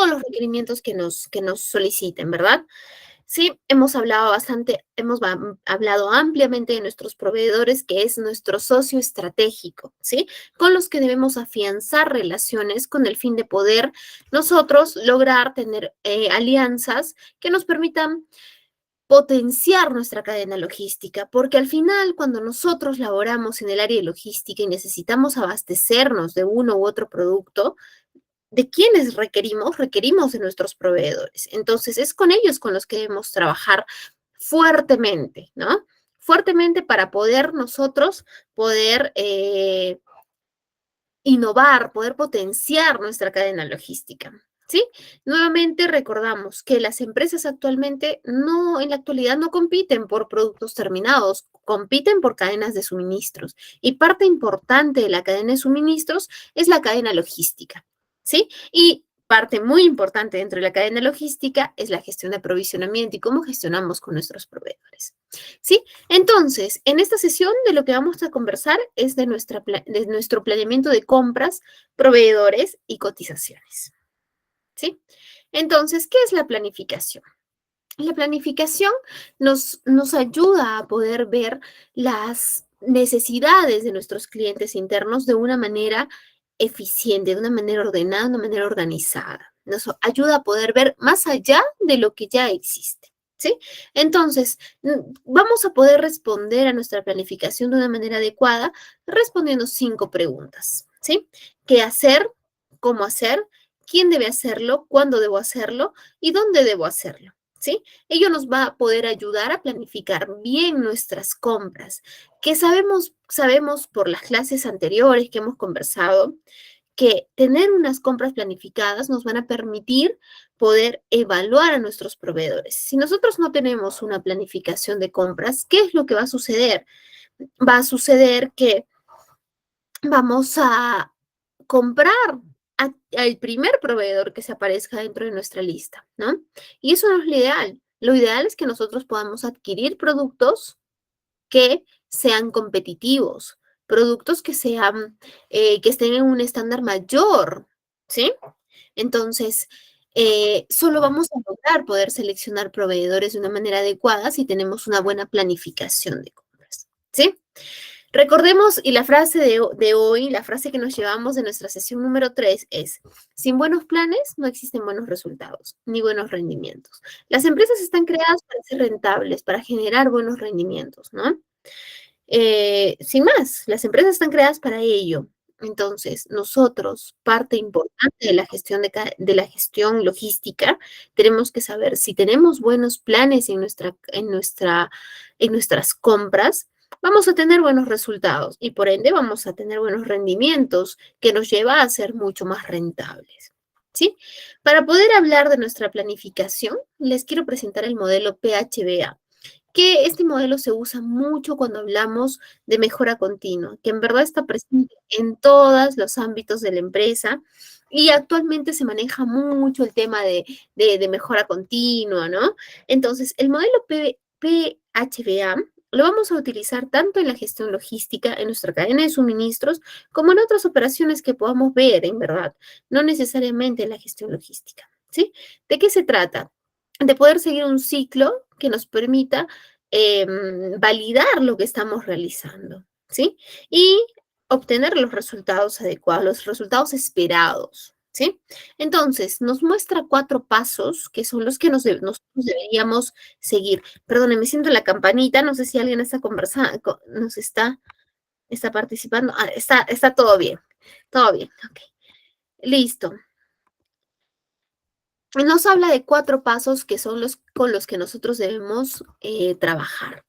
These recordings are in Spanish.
todos los requerimientos que nos soliciten, ¿verdad? Sí, hemos hablado bastante, hablado ampliamente de nuestros proveedores, que es nuestro socio estratégico, ¿sí? Con los que debemos afianzar relaciones con el fin de poder nosotros lograr tener alianzas que nos permitan potenciar nuestra cadena logística, porque al final, cuando nosotros laboramos en el área de logística y necesitamos abastecernos de uno u otro producto, ¿de quiénes requerimos? Requerimos de nuestros proveedores. Entonces, es con ellos con los que debemos trabajar fuertemente, ¿no? Fuertemente para poder nosotros poder innovar, poder potenciar nuestra cadena logística. ¿Sí? Nuevamente recordamos que las empresas actualmente no, en la actualidad no compiten por productos terminados, compiten por cadenas de suministros. Y parte importante de la cadena de suministros es la cadena logística. ¿Sí? Y parte muy importante dentro de la cadena logística es la gestión de aprovisionamiento y cómo gestionamos con nuestros proveedores. ¿Sí? Entonces, en esta sesión de lo que vamos a conversar es de nuestro planeamiento de compras, proveedores y cotizaciones. ¿Sí? Entonces, ¿qué es la planificación? La planificación nos ayuda a poder ver las necesidades de nuestros clientes internos de una manera eficiente, de una manera ordenada, de una manera organizada. Nos ayuda a poder ver más allá de lo que ya existe. ¿Sí? Entonces, vamos a poder responder a nuestra planificación de una manera adecuada respondiendo 5 preguntas. ¿Sí? ¿Qué hacer? ¿Cómo hacer? ¿Quién debe hacerlo? ¿Cuándo debo hacerlo? ¿Y dónde debo hacerlo? ¿Sí? Ello nos va a poder ayudar a planificar bien nuestras compras, que sabemos por las clases anteriores que hemos conversado, que tener unas compras planificadas nos van a permitir poder evaluar a nuestros proveedores. Si nosotros no tenemos una planificación de compras, ¿qué es lo que va a suceder? Va a suceder que vamos a comprar al primer proveedor que se aparezca dentro de nuestra lista, ¿no? Y eso no es lo ideal. Lo ideal es que nosotros podamos adquirir productos que sean competitivos, productos que sean, que estén en un estándar mayor, ¿sí? Entonces, solo vamos a lograr poder seleccionar proveedores de una manera adecuada si tenemos una buena planificación de compras, ¿sí? Recordemos, y la frase de hoy, la frase que nos llevamos de nuestra sesión número 3 es, sin buenos planes no existen buenos resultados, ni buenos rendimientos. Las empresas están creadas para ser rentables, para generar buenos rendimientos, ¿no? Sin más, las empresas están creadas para ello. Entonces, nosotros, parte importante de la gestión de la gestión logística, tenemos que saber si tenemos buenos planes en nuestras compras, vamos a tener buenos resultados y por ende vamos a tener buenos rendimientos que nos lleva a ser mucho más rentables. ¿Sí? Para poder hablar de nuestra planificación, les quiero presentar el modelo PHBA, que este modelo se usa mucho cuando hablamos de mejora continua, que en verdad está presente en todos los ámbitos de la empresa y actualmente se maneja mucho el tema de mejora continua, ¿no? Entonces, el modelo PHBA lo vamos a utilizar tanto en la gestión logística, en nuestra cadena de suministros, como en otras operaciones que podamos ver, en verdad, no necesariamente en la gestión logística, ¿sí? ¿De qué se trata? De poder seguir un ciclo que nos permita validar lo que estamos realizando, ¿sí? Y obtener los resultados adecuados, los resultados esperados, ¿sí? Entonces, nos muestra 4 pasos que son los que nosotros deberíamos seguir. Perdón, me siento la campanita, no sé si alguien está conversando, está participando. Ah, está todo bien, ok. Listo. Nos habla de 4 pasos que son los con los que nosotros debemos trabajar.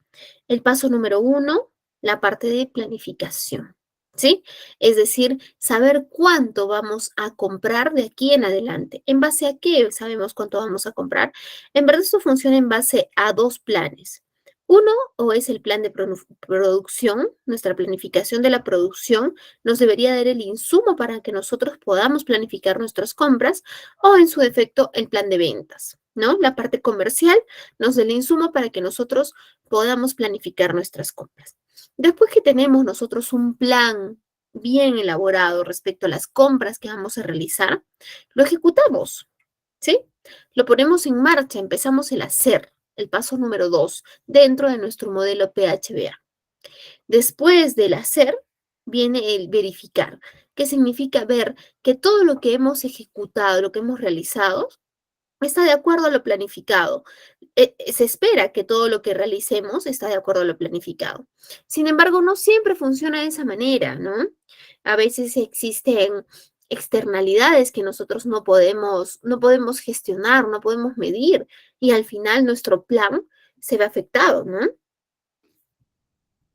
El paso número 1, la parte de planificación, ¿sí? Es decir, saber cuánto vamos a comprar de aquí en adelante. ¿En base a qué sabemos cuánto vamos a comprar? En verdad esto funciona en base a 2 planes. Uno, o es el plan de producción, nuestra planificación de la producción nos debería dar el insumo para que nosotros podamos planificar nuestras compras, o en su defecto el plan de ventas, ¿no? La parte comercial nos da el insumo para que nosotros podamos planificar nuestras compras. Después que tenemos nosotros un plan bien elaborado respecto a las compras que vamos a realizar, lo ejecutamos. ¿sí? Lo ponemos en marcha, empezamos el hacer, el paso número 2 dentro de nuestro modelo PHBA. Después del hacer, viene el verificar, que significa ver que todo lo que hemos ejecutado, lo que hemos realizado, está de acuerdo a lo planificado. Se espera que todo lo que realicemos está de acuerdo a lo planificado. Sin embargo, no siempre funciona de esa manera, ¿no? A veces existen externalidades que nosotros no podemos gestionar, no podemos medir y al final nuestro plan se ve afectado, ¿no?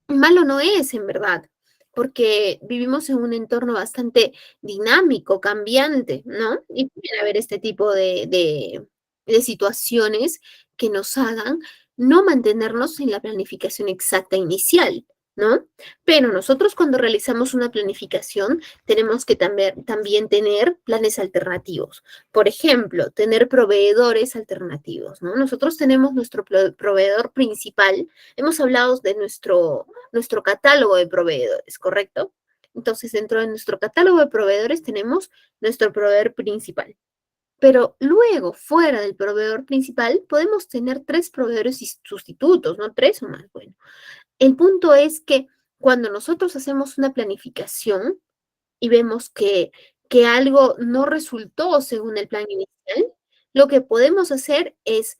Malo no es, en verdad, porque vivimos en un entorno bastante dinámico, cambiante, ¿no? Y puede haber este tipo de situaciones que nos hagan no mantenernos en la planificación exacta inicial, ¿no? Pero nosotros cuando realizamos una planificación tenemos que también tener planes alternativos. Por ejemplo, tener proveedores alternativos, ¿no? Nosotros tenemos nuestro proveedor principal. Hemos hablado de nuestro catálogo de proveedores, ¿correcto? Entonces, dentro de nuestro catálogo de proveedores tenemos nuestro proveedor principal. Pero luego, fuera del proveedor principal, podemos tener tres proveedores sustitutos, no tres o más. Bueno, el punto es que cuando nosotros hacemos una planificación y vemos que algo no resultó según el plan inicial, lo que podemos hacer es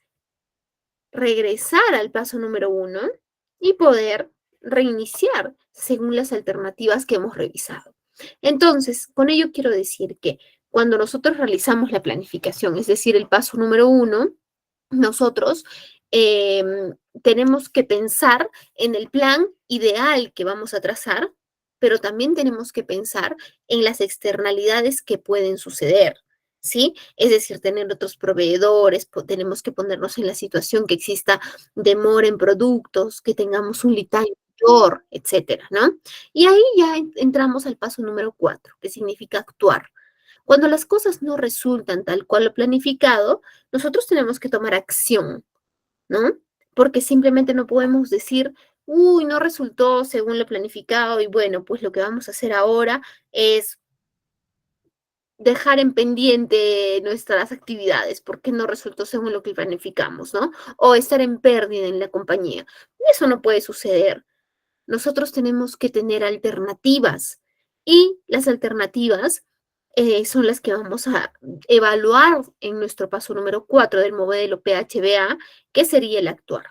regresar al paso número uno y poder reiniciar según las alternativas que hemos revisado. Entonces, con ello quiero decir que cuando nosotros realizamos la planificación, es decir, el paso número uno, nosotros tenemos que pensar en el plan ideal que vamos a trazar, pero también tenemos que pensar en las externalidades que pueden suceder. ¿Sí? Es decir, tener otros proveedores, tenemos que ponernos en la situación que exista demora en productos, que tengamos un lead time mayor, etcétera, ¿no? Y ahí ya entramos al paso número 4, que significa actuar. Cuando las cosas no resultan tal cual lo planificado, nosotros tenemos que tomar acción, ¿no? Porque simplemente no podemos decir, uy, no resultó según lo planificado y bueno, pues lo que vamos a hacer ahora es dejar en pendiente nuestras actividades porque no resultó según lo que planificamos, ¿no? O estar en pérdida en la compañía. Eso no puede suceder. Nosotros tenemos que tener alternativas y las alternativas son las que vamos a evaluar en nuestro paso número 4 del modelo PHBA, que sería el actuar.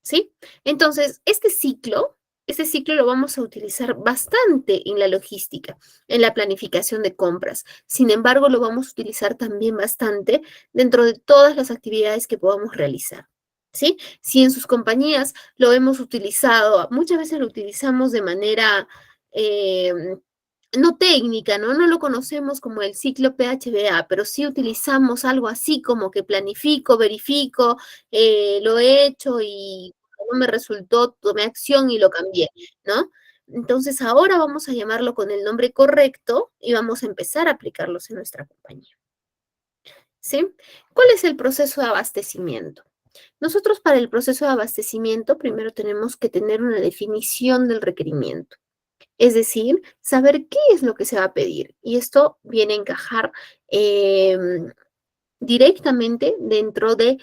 ¿Sí? Entonces, este ciclo lo vamos a utilizar bastante en la logística, en la planificación de compras. Sin embargo, lo vamos a utilizar también bastante dentro de todas las actividades que podamos realizar. ¿Sí? Si en sus compañías lo hemos utilizado, muchas veces lo utilizamos de manera no técnica, ¿no? No lo conocemos como el ciclo PHBA, pero sí utilizamos algo así como que planifico, verifico, lo he hecho y no me resultó, tomé acción y lo cambié, ¿no? Entonces ahora vamos a llamarlo con el nombre correcto y vamos a empezar a aplicarlos en nuestra compañía, ¿sí? ¿Cuál es el proceso de abastecimiento? Nosotros para el proceso de abastecimiento primero tenemos que tener una definición del requerimiento. Es decir, saber qué es lo que se va a pedir. Y esto viene a encajar directamente dentro de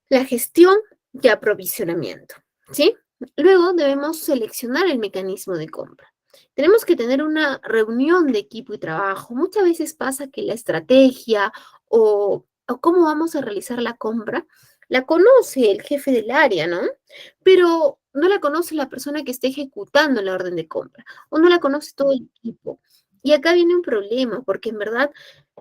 la gestión y aprovisionamiento, ¿sí? Luego debemos seleccionar el mecanismo de compra. Tenemos que tener una reunión de equipo y trabajo. Muchas veces pasa que la estrategia o cómo vamos a realizar la compra la conoce el jefe del área, ¿no? Pero no la conoce la persona que esté ejecutando la orden de compra o no la conoce todo el equipo. Y acá viene un problema, porque en verdad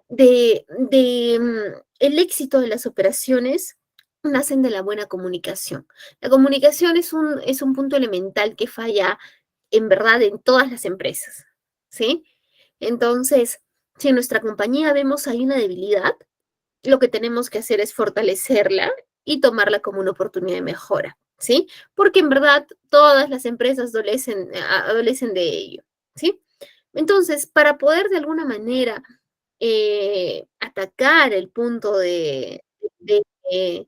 el éxito de las operaciones nacen de la buena comunicación. La comunicación es un punto elemental que falla en verdad en todas las empresas, ¿sí? Entonces, si en nuestra compañía vemos hay una debilidad, lo que tenemos que hacer es fortalecerla y tomarla como una oportunidad de mejora, ¿sí? Porque en verdad todas las empresas adolecen de ello, ¿sí? Entonces, para poder de alguna manera atacar el punto de, eh,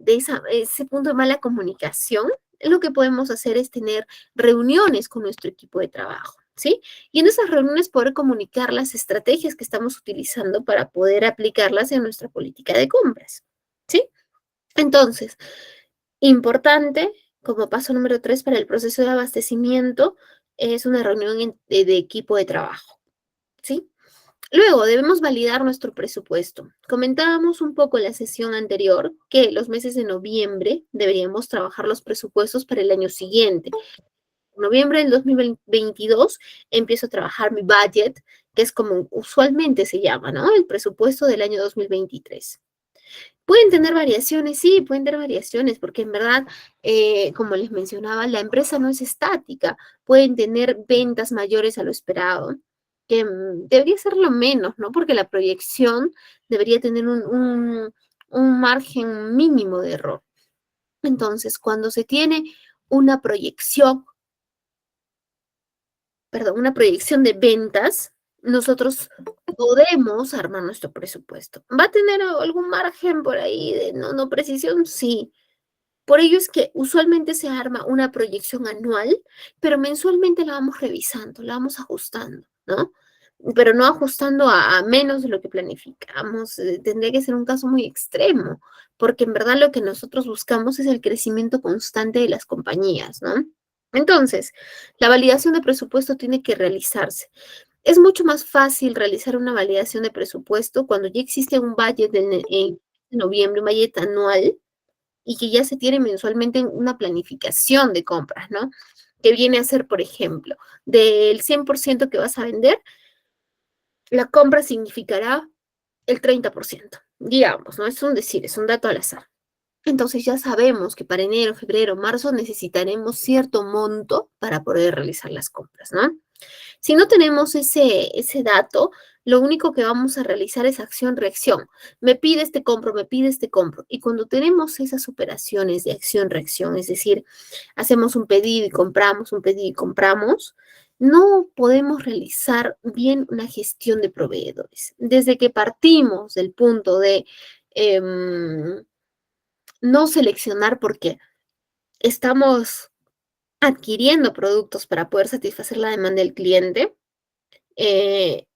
ese punto de mala comunicación, lo que podemos hacer es tener reuniones con nuestro equipo de trabajo. ¿sí? Y en esas reuniones poder comunicar las estrategias que estamos utilizando para poder aplicarlas en nuestra política de compras, ¿sí? Entonces, importante, como paso número 3 para el proceso de abastecimiento, es una reunión de equipo de trabajo, ¿sí? Luego debemos validar nuestro presupuesto. Comentábamos un poco en la sesión anterior que los meses de noviembre deberíamos trabajar los presupuestos para el año siguiente. En noviembre del 2022 empiezo a trabajar mi budget, que es como usualmente se llama, ¿no? El presupuesto del año 2023. Pueden tener variaciones, sí, pueden tener variaciones, porque en verdad, como les mencionaba, la empresa no es estática. Pueden tener ventas mayores a lo esperado, que debería ser lo menos, ¿no? Porque la proyección debería tener un margen mínimo de error. Entonces, cuando se tiene una proyección, perdón, una proyección de ventas, nosotros podemos armar nuestro presupuesto. ¿Va a tener algún margen por ahí de no precisión? Sí. Por ello es que usualmente se arma una proyección anual, pero mensualmente la vamos revisando, la vamos ajustando, ¿no? Pero no ajustando a menos de lo que planificamos. Tendría que ser un caso muy extremo, porque en verdad lo que nosotros buscamos es el crecimiento constante de las compañías, ¿no? Entonces, la validación de presupuesto tiene que realizarse. Es mucho más fácil realizar una validación de presupuesto cuando ya existe un budget en noviembre, un budget anual, y que ya se tiene mensualmente una planificación de compras, ¿no? Que viene a ser, por ejemplo, del 100% que vas a vender, la compra significará el 30%, digamos, ¿no? Es un decir, es un dato al azar. Entonces ya sabemos que para enero, febrero, marzo necesitaremos cierto monto para poder realizar las compras, ¿no? Si no tenemos ese dato, lo único que vamos a realizar es acción-reacción. Me pide este compro, me pide este compro. Y cuando tenemos esas operaciones de acción-reacción, es decir, hacemos un pedido y compramos, un pedido y compramos, no podemos realizar bien una gestión de proveedores. Desde que partimos del punto de no seleccionar porque estamos adquiriendo productos para poder satisfacer la demanda del cliente, eh,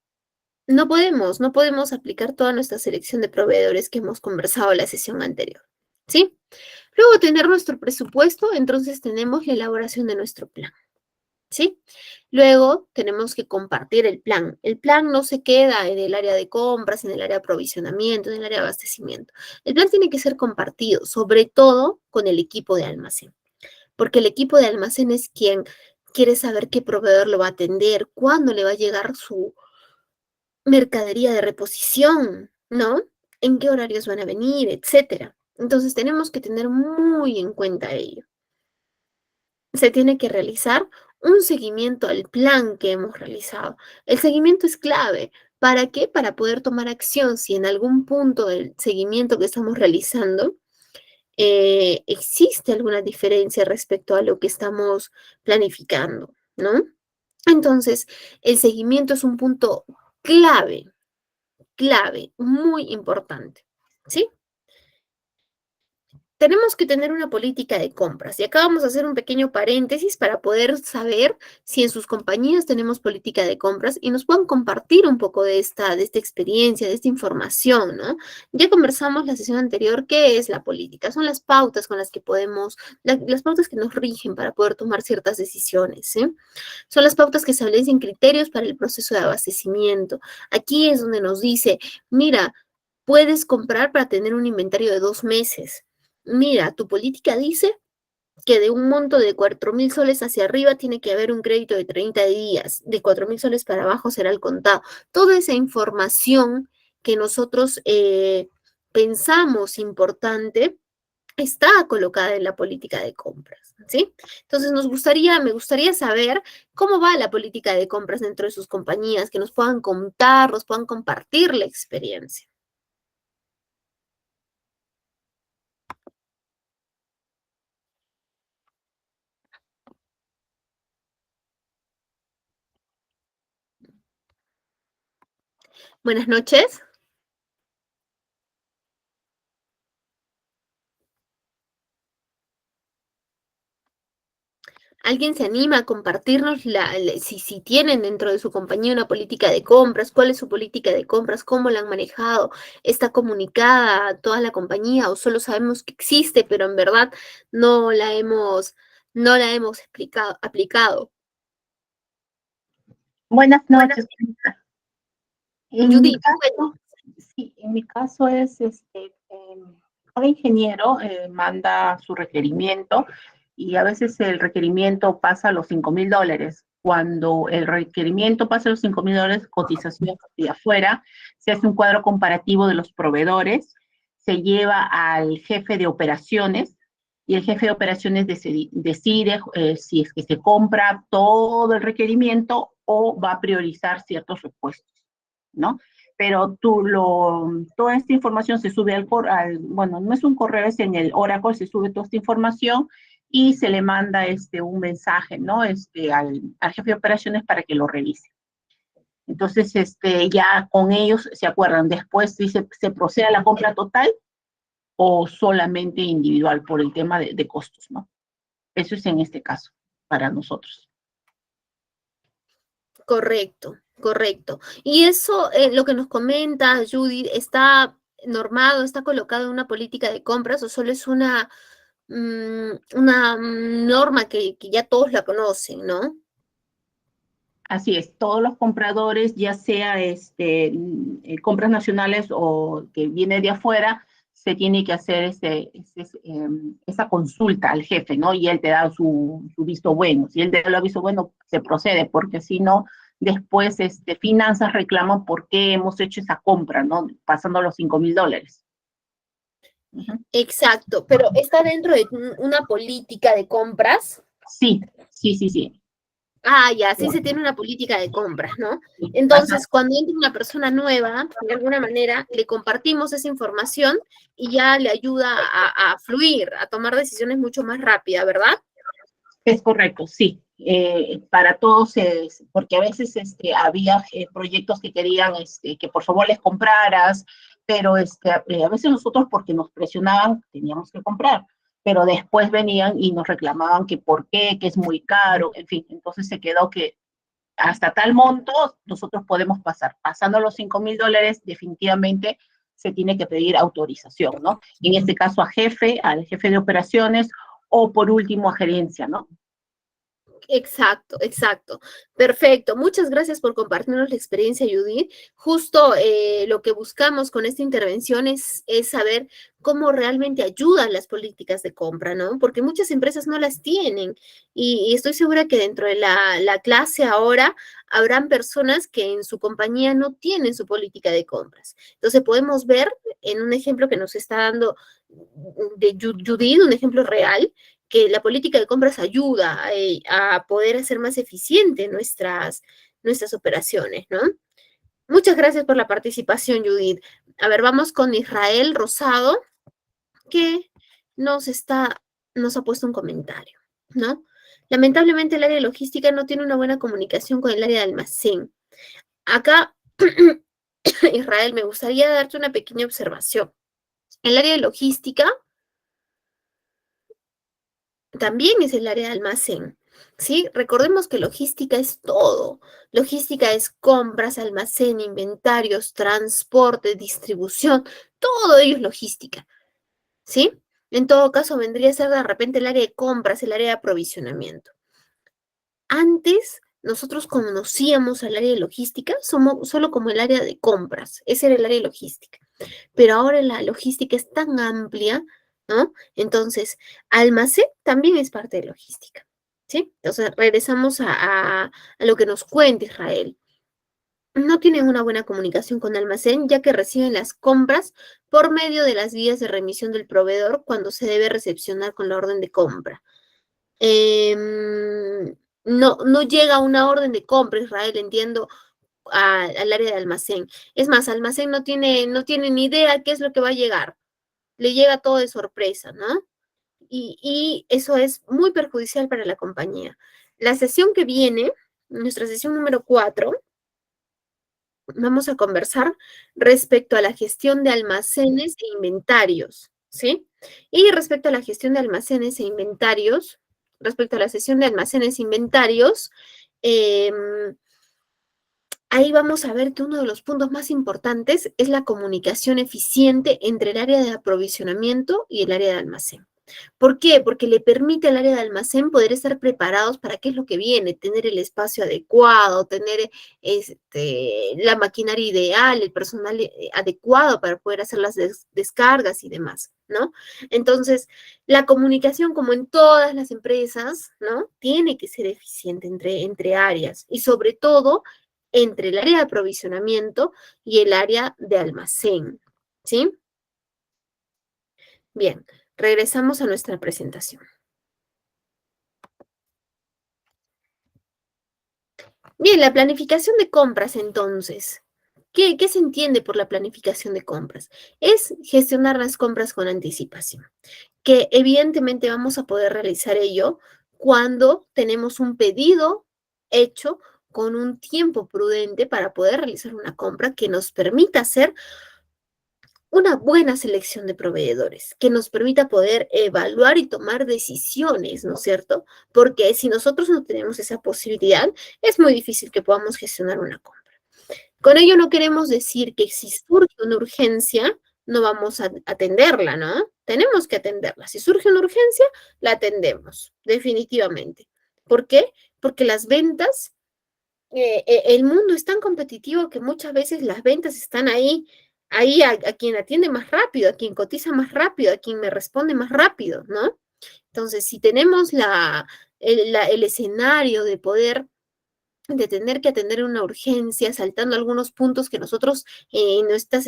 no podemos aplicar toda nuestra selección de proveedores que hemos conversado en la sesión anterior, ¿sí? Luego de tener nuestro presupuesto, entonces tenemos la elaboración de nuestro plan, ¿sí? Luego tenemos que compartir el plan. El plan no se queda en el área de compras, en el área de aprovisionamiento, en el área de abastecimiento. El plan tiene que ser compartido, sobre todo con el equipo de almacén, porque el equipo de almacén es quien quiere saber qué proveedor lo va a atender, cuándo le va a llegar su mercadería de reposición, ¿no? En qué horarios van a venir, etcétera. Entonces tenemos que tener muy en cuenta ello. Se tiene que realizar un seguimiento al plan que hemos realizado. El seguimiento es clave. ¿Para qué? Para poder tomar acción si en algún punto del seguimiento que estamos realizando existe alguna diferencia respecto a lo que estamos planificando, ¿no? Entonces, el seguimiento es un punto clave, clave, muy importante, ¿sí? Tenemos que tener una política de compras. Y acá vamos a hacer un pequeño paréntesis para poder saber si en sus compañías tenemos política de compras y nos puedan compartir un poco de esta experiencia, de esta información, ¿no? Ya conversamos la sesión anterior qué es la política. Son las pautas con las que podemos, las pautas que nos rigen para poder tomar ciertas decisiones, ¿sí? Son las pautas que establecen criterios para el proceso de abastecimiento. Aquí es donde nos dice, mira, puedes comprar para tener un inventario de 2 meses. Mira, tu política dice que de un monto de 4.000 soles hacia arriba tiene que haber un crédito de 30 días, de 4.000 soles para abajo será el contado. Toda esa información que nosotros pensamos importante está colocada en la política de compras, ¿sí? Entonces me gustaría saber cómo va la política de compras dentro de sus compañías, que nos puedan contar, nos puedan compartir la experiencia. Buenas noches. ¿Alguien se anima a compartirnos si tienen dentro de su compañía una política de compras? ¿Cuál es su política de compras? ¿Cómo la han manejado? ¿Está comunicada a toda la compañía o solo sabemos que existe, pero en verdad no la hemos, no la hemos aplicado? Buenas Buenas, noches. En mi Judith, caso, sí, en mi caso es cada ingeniero manda su requerimiento y a veces el requerimiento pasa a los $5,000. Cuando el requerimiento pasa a los $5,000, cotización de afuera, se hace un cuadro comparativo de los proveedores, se lleva al jefe de operaciones y el jefe de operaciones decide si es que se compra todo el requerimiento o va a priorizar ciertos repuestos, ¿no? Pero toda esta información se sube bueno, no es un correo, es en el Oracle, se sube toda esta información y se le manda un mensaje, ¿no? Al jefe de operaciones para que lo revise. Entonces, ya con ellos se acuerdan, después si se procede a la compra total o solamente individual por el tema de costos, ¿no? Eso es en este caso, para nosotros. correcto, correcto. Y eso, lo que nos comenta Judith, ¿está normado, está colocado en una política de compras o solo es una norma que ya todos la conocen, ¿no? Así es, todos los compradores, ya sea compras nacionales o que viene de afuera, se tiene que hacer esa consulta al jefe, ¿no? Y él te da su visto bueno. Si él te da el visto bueno, se procede, porque si no, después finanzas reclaman por qué hemos hecho esa compra, ¿no? Pasando los $5,000. Uh-huh. Exacto, pero está dentro de una política de compras. Sí, sí, sí, sí. Ah, ya, sí se tiene una política de compras, ¿no? Pasa. Entonces, cuando entra una persona nueva, de alguna manera, le compartimos esa información y ya le ayuda a fluir, a tomar decisiones mucho más rápidas, ¿verdad? Es correcto, sí. Para todos, porque a veces había proyectos que querían que por favor les compraras, pero a veces nosotros porque nos presionaban teníamos que comprar, pero después venían y nos reclamaban que por qué, que es muy caro, en fin, entonces se quedó que hasta tal monto nosotros podemos pasar. Pasando los $5,000, definitivamente se tiene que pedir autorización, ¿no? En este caso al jefe de operaciones o por último a gerencia, ¿no? Exacto, exacto. Perfecto. Muchas gracias por compartirnos la experiencia, Judith. Justo lo que buscamos con esta intervención es saber cómo realmente ayudan las políticas de compra, ¿no? Porque muchas empresas no las tienen y estoy segura que dentro de la clase ahora habrán personas que en su compañía no tienen su política de compras. Entonces podemos ver en un ejemplo que nos está dando de Judith, un ejemplo real, que la política de compras ayuda a poder hacer más eficiente nuestras operaciones, ¿no? Muchas gracias por la participación, Judith. A ver, vamos con Israel Rosado, que nos ha puesto un comentario, ¿no? Lamentablemente el área de logística no tiene una buena comunicación con el área de almacén. Acá, Israel, me gustaría darte una pequeña observación. El área de logística también es el área de almacén, ¿sí? Recordemos que logística es todo. Logística es compras, almacén, inventarios, transporte, distribución, todo ello es logística, ¿sí? En todo caso, vendría a ser de repente el área de compras, el área de aprovisionamiento. Antes, nosotros conocíamos al área de logística solo como el área de compras, ese era el área de logística. Pero ahora la logística es tan amplia, ¿no? Entonces, almacén también es parte de logística, ¿sí? Entonces, regresamos a lo que nos cuenta Israel. No tienen una buena comunicación con almacén, ya que reciben las compras por medio de las vías de remisión del proveedor cuando se debe recepcionar con la orden de compra. No llega una orden de compra, Israel, entiendo, al área de almacén. Es más, almacén no tiene ni idea qué es lo que va a llegar. Le llega todo de sorpresa, ¿no? Y eso es muy perjudicial para la compañía. La sesión que viene, nuestra sesión número 4, vamos a conversar respecto a la gestión de almacenes e inventarios, ¿sí? Y respecto a la gestión de almacenes e inventarios, respecto a la sesión de almacenes e inventarios, ahí vamos a ver que uno de los puntos más importantes es la comunicación eficiente entre el área de aprovisionamiento y el área de almacén. ¿Por qué? Porque le permite al área de almacén poder estar preparados para qué es lo que viene, tener el espacio adecuado, tener la maquinaria ideal, el personal adecuado para poder hacer las descargas y demás, ¿no? Entonces, la comunicación, como en todas las empresas, ¿no? Tiene que ser eficiente entre áreas y sobre todo entre el área de aprovisionamiento y el área de almacén, ¿sí? Bien, regresamos a nuestra presentación. Bien, la planificación de compras, entonces. ¿Qué se entiende por la planificación de compras? Es gestionar las compras con anticipación, que evidentemente vamos a poder realizar ello cuando tenemos un pedido hecho con un tiempo prudente para poder realizar una compra que nos permita hacer una buena selección de proveedores que nos permita poder evaluar y tomar decisiones, ¿no es cierto? Porque si nosotros no tenemos esa posibilidad, es muy difícil que podamos gestionar una compra. Con ello no queremos decir que si surge una urgencia, no vamos a atenderla, ¿no? Tenemos que atenderla. Si surge una urgencia, la atendemos, definitivamente. ¿Por qué? Porque las ventas, el mundo es tan competitivo que muchas veces las ventas están ahí a quien atiende más rápido, a quien cotiza más rápido, a quien me responde más rápido, ¿no? Entonces, si tenemos el escenario de tener que atender una urgencia, saltando algunos puntos que nosotros en nuestras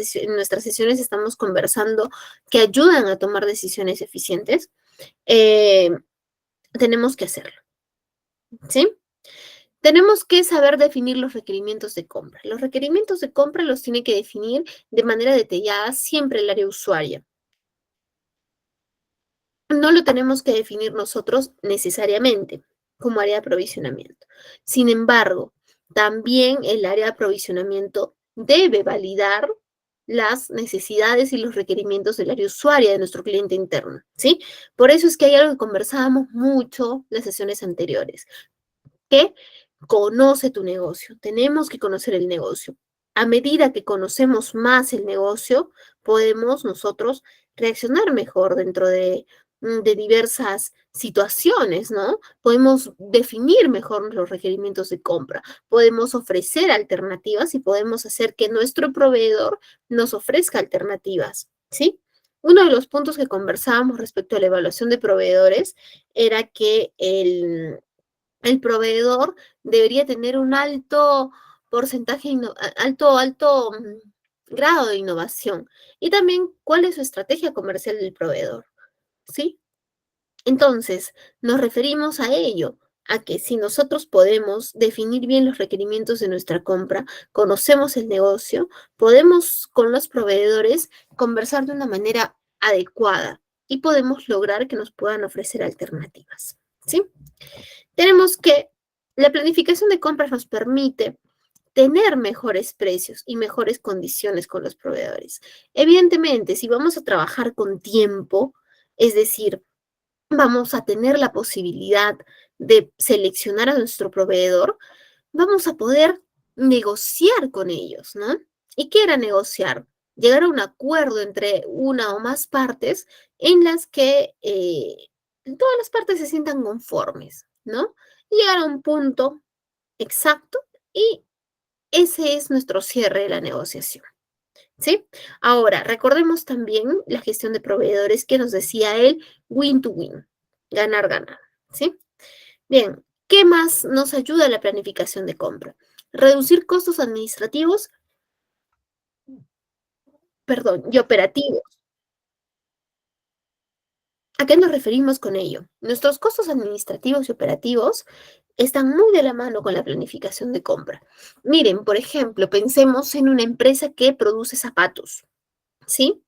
sesiones estamos conversando, que ayudan a tomar decisiones eficientes, eh, tenemos que hacerlo, ¿sí? Tenemos que saber definir los requerimientos de compra. Los requerimientos de compra los tiene que definir de manera detallada siempre el área usuaria. No lo tenemos que definir nosotros necesariamente como área de aprovisionamiento. Sin embargo, también el área de aprovisionamiento debe validar las necesidades y los requerimientos del área usuaria de nuestro cliente interno, ¿sí? Por eso es que hay algo que conversábamos mucho en las sesiones anteriores, que conoce tu negocio. Tenemos que conocer el negocio. A medida que conocemos más el negocio, podemos nosotros reaccionar mejor dentro de diversas situaciones, ¿no? Podemos definir mejor los requerimientos de compra, podemos ofrecer alternativas y podemos hacer que nuestro proveedor nos ofrezca alternativas, ¿sí? Uno de los puntos que conversábamos respecto a la evaluación de proveedores era que el proveedor debería tener un alto porcentaje, grado de innovación. Y también, ¿cuál es su estrategia comercial del proveedor? ¿Sí? Entonces, nos referimos a ello, a que si nosotros podemos definir bien los requerimientos de nuestra compra, conocemos el negocio, podemos con los proveedores conversar de una manera adecuada y podemos lograr que nos puedan ofrecer alternativas. ¿Sí? Tenemos que la planificación de compras nos permite tener mejores precios y mejores condiciones con los proveedores. Evidentemente, si vamos a trabajar con tiempo, es decir, vamos a tener la posibilidad de seleccionar a nuestro proveedor, vamos a poder negociar con ellos, ¿no? ¿Y qué era negociar? Llegar a un acuerdo entre una o más partes en las que todas las partes se sientan conformes, ¿no? Llegar a un punto exacto y ese es nuestro cierre de la negociación, ¿sí? Ahora, recordemos también la gestión de proveedores que nos decía él, win to win, ganar, ganar, ¿sí? Bien, ¿qué más nos ayuda a la planificación de compra? Reducir costos administrativos, perdón, y operativos. ¿A qué nos referimos con ello? Nuestros costos administrativos y operativos están muy de la mano con la planificación de compra. Miren, por ejemplo, pensemos en una empresa que produce zapatos, ¿sí?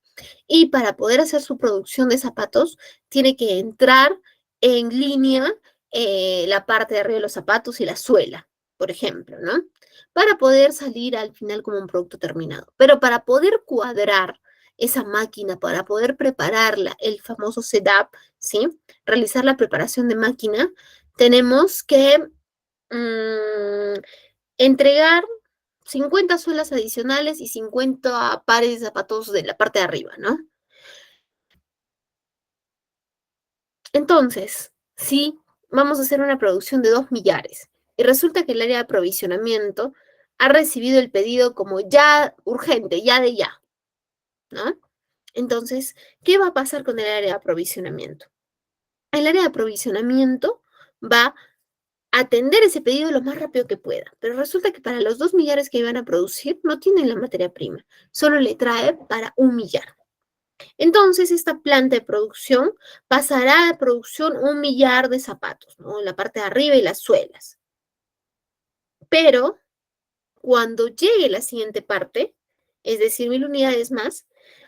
Y para poder hacer su producción de zapatos, tiene que entrar en línea la parte de arriba de los zapatos y la suela, por ejemplo, ¿no? Para poder salir al final como un producto terminado. Pero para poder cuadrar esa máquina, para poder prepararla, el famoso setup, ¿sí? Realizar la preparación de máquina, tenemos que entregar 50 suelas adicionales y 50 pares de zapatos de la parte de arriba, ¿no? Entonces, si vamos a hacer una producción de 2 millares y resulta que el área de aprovisionamiento ha recibido el pedido como ya urgente, ya de ya, ¿no? Entonces, ¿qué va a pasar con el área de aprovisionamiento? El área de aprovisionamiento va a atender ese pedido lo más rápido que pueda, pero resulta que para los 2 millares que iban a producir no tienen la materia prima, solo le trae para 1 millar. Entonces, esta planta de producción pasará a producción 1 millar de zapatos, ¿no? La parte de arriba y las suelas. Pero cuando llegue la siguiente parte, es decir, 1000 unidades más,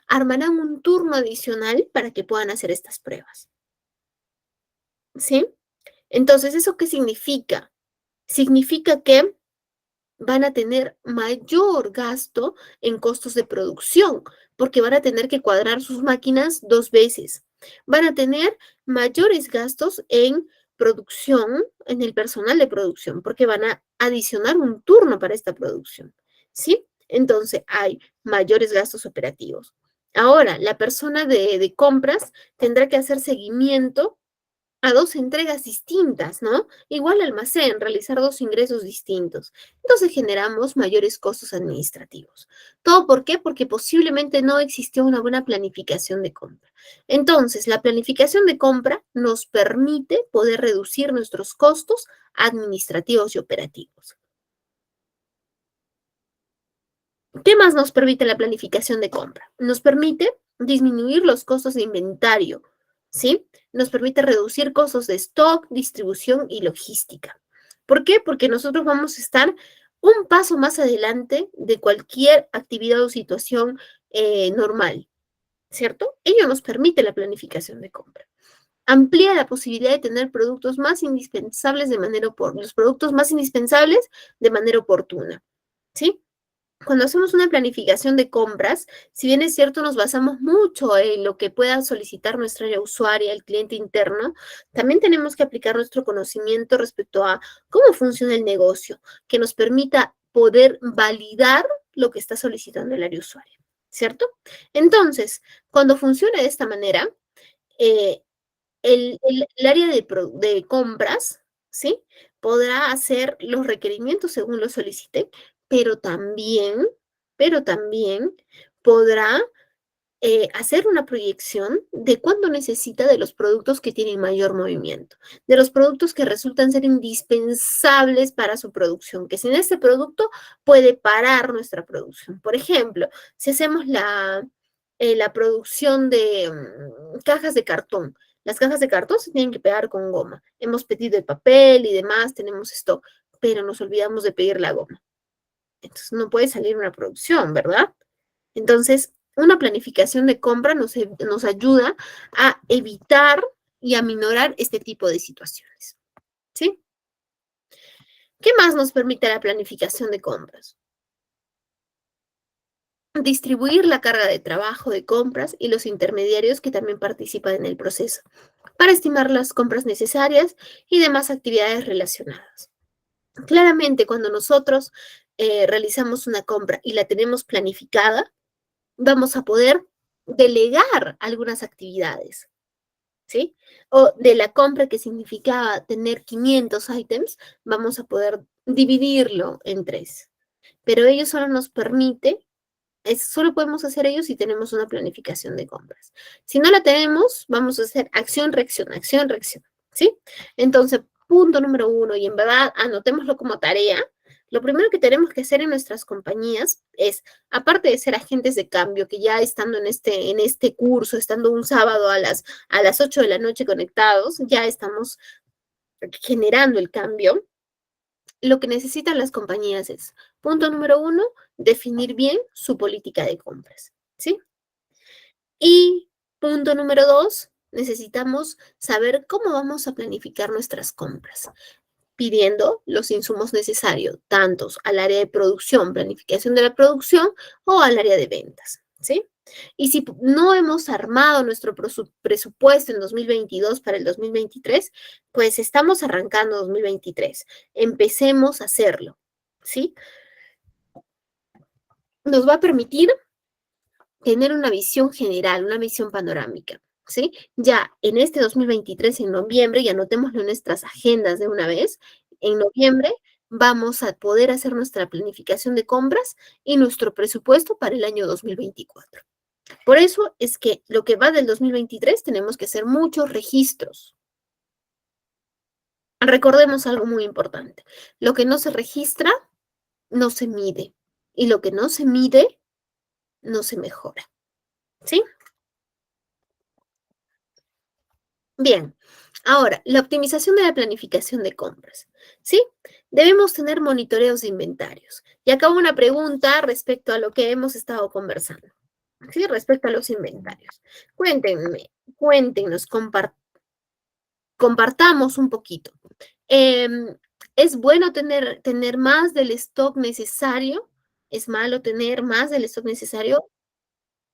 armarán un turno adicional para que puedan hacer estas pruebas. ¿Sí? Entonces, ¿eso qué significa? Significa que van a tener mayor gasto en costos de producción, porque van a tener que cuadrar sus máquinas 2 veces. Van a tener mayores gastos en producción, en el personal de producción, porque van a adicionar un turno para esta producción, ¿sí? Entonces, hay mayores gastos operativos. Ahora, la persona de compras tendrá que hacer seguimiento a 2 entregas distintas, ¿no? Igual almacén, realizar 2 ingresos distintos. Entonces generamos mayores costos administrativos. ¿Todo por qué? Porque posiblemente no existió una buena planificación de compra. Entonces, la planificación de compra nos permite poder reducir nuestros costos administrativos y operativos. ¿Qué más nos permite la planificación de compra? Nos permite disminuir los costos de inventario, ¿sí? Nos permite reducir costos de stock, distribución y logística. ¿Por qué? Porque nosotros vamos a estar un paso más adelante de cualquier actividad o situación normal, ¿cierto? Ello nos permite la planificación de compra. Amplía la posibilidad de tener productos más indispensables de manera oportuna, los productos más indispensables de manera oportuna, ¿sí? Cuando hacemos una planificación de compras, si bien es cierto, nos basamos mucho en lo que pueda solicitar nuestra área usuaria, el cliente interno, también tenemos que aplicar nuestro conocimiento respecto a cómo funciona el negocio, que nos permita poder validar lo que está solicitando el área usuaria, ¿cierto? Entonces, cuando funciona de esta manera, eh, el área de compras, ¿sí? Podrá hacer los requerimientos según lo solicite, pero también, pero también podrá hacer una proyección de cuánto necesita de los productos que tienen mayor movimiento, de los productos que resultan ser indispensables para su producción, que sin este producto puede parar nuestra producción. Por ejemplo, si hacemos la producción de cajas de cartón, las cajas de cartón se tienen que pegar con goma. Hemos pedido el papel y demás, tenemos stock, pero nos olvidamos de pedir la goma. Entonces no puede salir una producción, ¿verdad? Entonces, una planificación de compra nos ayuda a evitar y a minorar este tipo de situaciones, ¿sí? ¿Qué más nos permite la planificación de compras? Distribuir la carga de trabajo de compras y los intermediarios que también participan en el proceso para estimar las compras necesarias y demás actividades relacionadas. Claramente, cuando nosotros realizamos una compra y la tenemos planificada, vamos a poder delegar algunas actividades, ¿sí? O de la compra que significaba tener 500 ítems, vamos a poder dividirlo en 3. Pero ello solo nos permite, solo podemos hacer ello si tenemos una planificación de compras. Si no la tenemos, vamos a hacer acción, reacción, ¿sí? Entonces, punto número 1, y en verdad anotémoslo como tarea. Lo primero que tenemos que hacer en nuestras compañías es, aparte de ser agentes de cambio, que ya estando en este curso, estando un sábado a las 8 de la noche conectados, ya estamos generando el cambio. Lo que necesitan las compañías es, punto número 1, definir bien su política de compras, ¿sí? Y punto número 2, necesitamos saber cómo vamos a planificar nuestras compras, pidiendo los insumos necesarios, tanto al área de producción, planificación de la producción, o al área de ventas, ¿sí? Y si no hemos armado nuestro presupuesto en 2022 para el 2023, pues estamos arrancando 2023. Empecemos a hacerlo, ¿sí? Nos va a permitir tener una visión general, una visión panorámica, ¿sí? Ya en este 2023, en noviembre, y anotémoslo en nuestras agendas de una vez, en noviembre vamos a poder hacer nuestra planificación de compras y nuestro presupuesto para el año 2024. Por eso es que lo que va del 2023 tenemos que hacer muchos registros. Recordemos algo muy importante. Lo que no se registra, no se mide. Y lo que no se mide, no se mejora. ¿Sí? Bien. Ahora, la optimización de la planificación de compras. ¿Sí? Debemos tener monitoreos de inventarios. Y acá una pregunta respecto a lo que hemos estado conversando. ¿Sí? Respecto a los inventarios. Cuéntenos, compartamos un poquito. ¿Es bueno tener más del stock necesario? ¿Es malo tener más del stock necesario?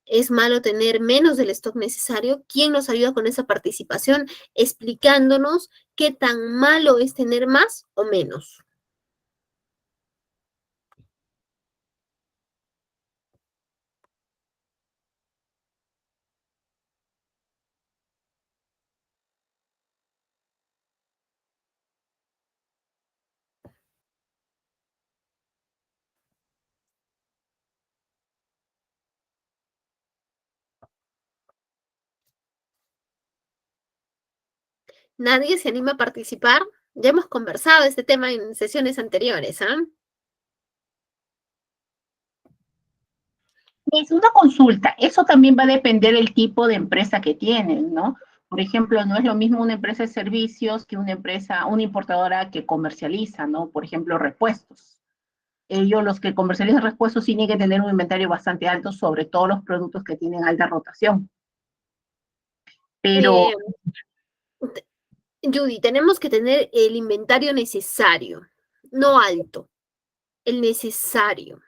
¿Es malo tener menos del stock necesario? ¿Quién nos ayuda con esa participación explicándonos qué tan malo es tener más o menos? ¿Nadie se anima a participar? Ya hemos conversado de este tema en sesiones anteriores, ¿ah? Es una consulta, eso también va a depender del tipo de empresa que tienen, ¿no? Por ejemplo, no es lo mismo una empresa de servicios que una importadora que comercializa, ¿no? Por ejemplo, repuestos. Ellos, los que comercializan repuestos, sí tienen que tener un inventario bastante alto sobre todos los productos que tienen alta rotación. Pero Eh, Judy, tenemos que tener el inventario necesario, no alto, el necesario.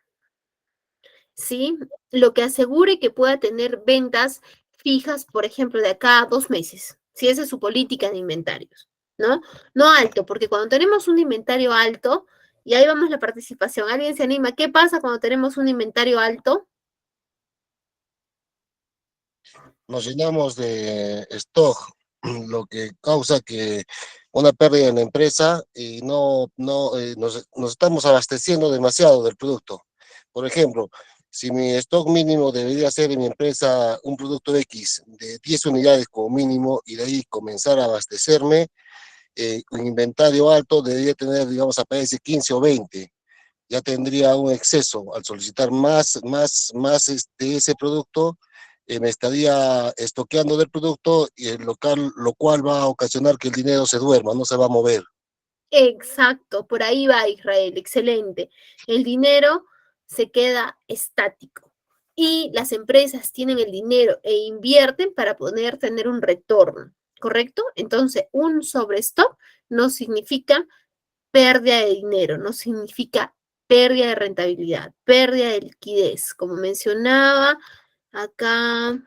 ¿Sí? Lo que asegure que pueda tener ventas fijas, por ejemplo, de acá a 2 meses, si esa es su política de inventarios, ¿no? No alto, porque cuando tenemos un inventario alto, y ahí vamos la participación, alguien se anima, ¿qué pasa cuando tenemos un inventario alto? nos llenamos de stock, lo que causa que una pérdida en la empresa y nos estamos abasteciendo demasiado del producto. Por ejemplo, si mi stock mínimo debería ser en mi empresa un producto X de 10 unidades como mínimo y de ahí comenzar a abastecerme, un inventario alto debería tener, digamos, apenas 15 o 20. Ya tendría un exceso al solicitar más ese producto, me estaría estoqueando del producto y lo cual va a ocasionar que el dinero se duerma, no se va a mover. Exacto, por ahí va Israel, excelente. El dinero se queda estático y las empresas tienen el dinero e invierten para poder tener un retorno, ¿correcto? Entonces, un sobrestock no significa pérdida de dinero, no significa pérdida de rentabilidad, pérdida de liquidez, como mencionaba acá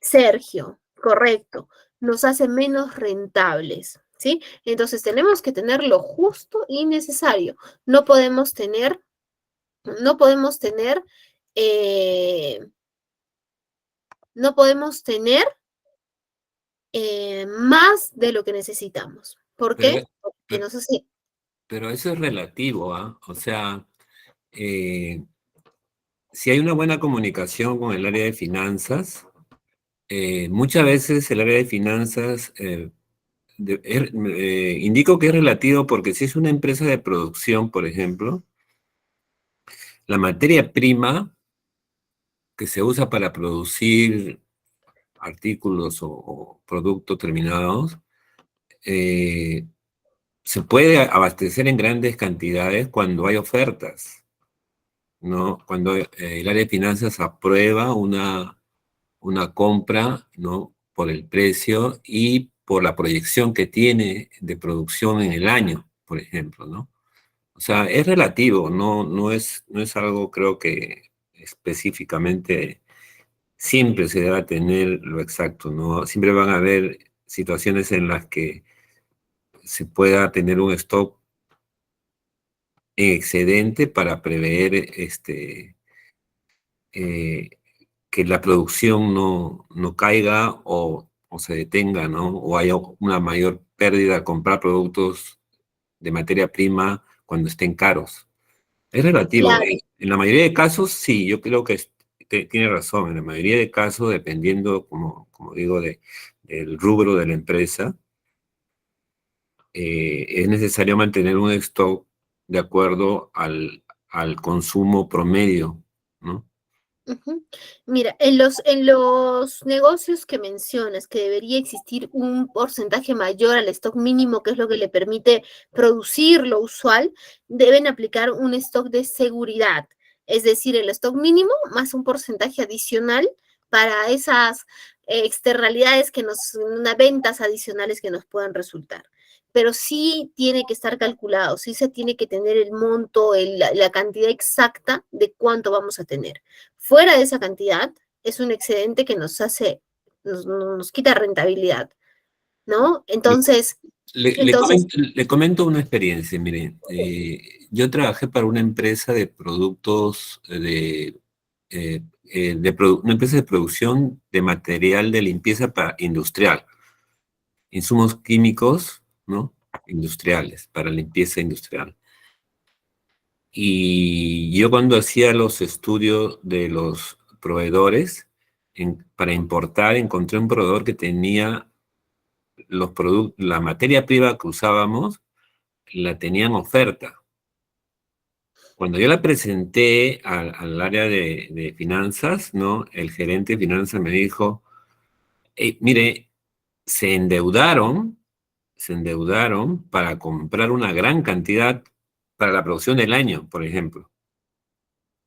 Sergio, correcto, nos hace menos rentables, ¿sí? Entonces tenemos que tener lo justo y necesario. No podemos tener, no podemos tener, eh, no podemos tener más de lo que necesitamos. ¿Por Pero, qué? Porque pe- nos hace. pero eso es relativo, ¿ah? O sea, eh, si hay una buena comunicación con el área de finanzas, muchas veces el área de finanzas, indico que es relativo porque si es una empresa de producción, por ejemplo, la materia prima que se usa para producir artículos o productos terminados, eh, se puede abastecer en grandes cantidades cuando hay ofertas, ¿no? Cuando el área de finanzas aprueba una compra, ¿no? Por el precio y por la proyección que tiene de producción en el año, por ejemplo, ¿no? O sea, es relativo, no es algo, creo que específicamente siempre se debe tener lo exacto, ¿no? Siempre van a haber situaciones en las que se pueda tener un stock en excedente para prever eh, que la producción no caiga o se detenga, ¿no? O haya una mayor pérdida al comprar productos de materia prima cuando estén caros. Es relativo. Claro. En la mayoría de casos, sí, yo creo que tiene razón. En la mayoría de casos, dependiendo, como digo, del rubro de la empresa, es necesario mantener un stock de acuerdo al consumo promedio, ¿no? Ujú. Mira, en los negocios que mencionas que debería existir un porcentaje mayor al stock mínimo, que es lo que le permite producir lo usual, deben aplicar un stock de seguridad, es decir, el stock mínimo más un porcentaje adicional para esas externalidades unas ventas adicionales que nos puedan resultar. Pero sí tiene que estar calculado, sí se tiene que tener el monto, la cantidad exacta de cuánto vamos a tener. Fuera de esa cantidad, es un excedente que nos quita rentabilidad, ¿no? Entonces, entonces, Le comento una experiencia, mire, yo trabajé para una empresa de productos, una empresa de producción de material de limpieza industrial, insumos químicos, ¿no? Industriales, para limpieza industrial. Y yo cuando hacía los estudios de los proveedores, para importar, encontré un proveedor que tenía la materia prima que usábamos, la tenían oferta. Cuando yo la presenté al área de finanzas, ¿no? El gerente de finanzas me dijo, mire, se endeudaron, se endeudaron para comprar una gran cantidad para la producción del año, por ejemplo.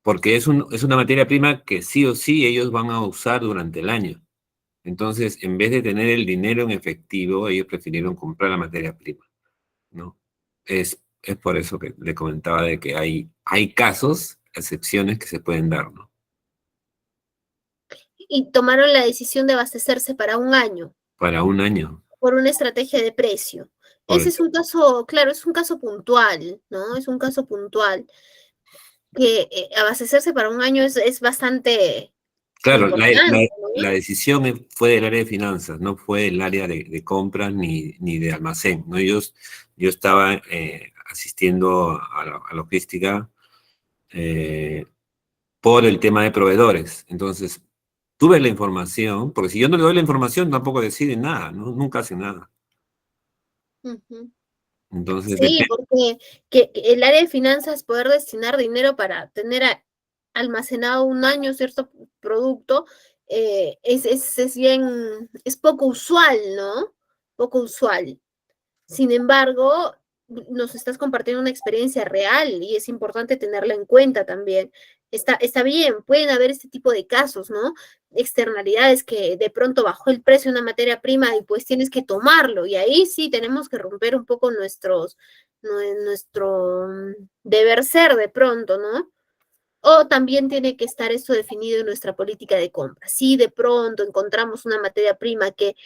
Porque es una materia prima que sí o sí ellos van a usar durante el año. Entonces, en vez de tener el dinero en efectivo, ellos prefirieron comprar la materia prima, ¿no? Es por eso que le comentaba de que hay casos, excepciones que se pueden dar, ¿no? y tomaron la decisión de abastecerse para un año Para un año. por una estrategia de precio. Por Ese es un ejemplo. caso, claro, es un caso puntual, ¿no? Es un caso puntual que abastecerse para un año es bastante Claro, importante, la ¿no? decisión fue del área de finanzas, no fue del área de compras ni de almacén, ¿no? Yo estaba asistiendo a la logística por el tema de proveedores. Entonces, tuve la información, porque si yo no le doy la información, tampoco decide nada, ¿no? Nunca hace nada. Ujú. Entonces, Sí, depende. porque que el área de finanzas poder destinar dinero para tener almacenado un año cierto producto es bien, es poco usual, ¿no? Poco usual. Sin embargo, nos estás compartiendo una experiencia real y es importante tenerla en cuenta también. Está bien, pueden haber este tipo de casos, ¿no? Externalidades que de pronto bajó el precio de una materia prima y pues tienes que tomarlo. Y ahí sí tenemos que romper un poco nuestro deber ser de pronto, ¿no? O también tiene que estar esto definido en nuestra política de compra. Si de pronto encontramos una materia prima que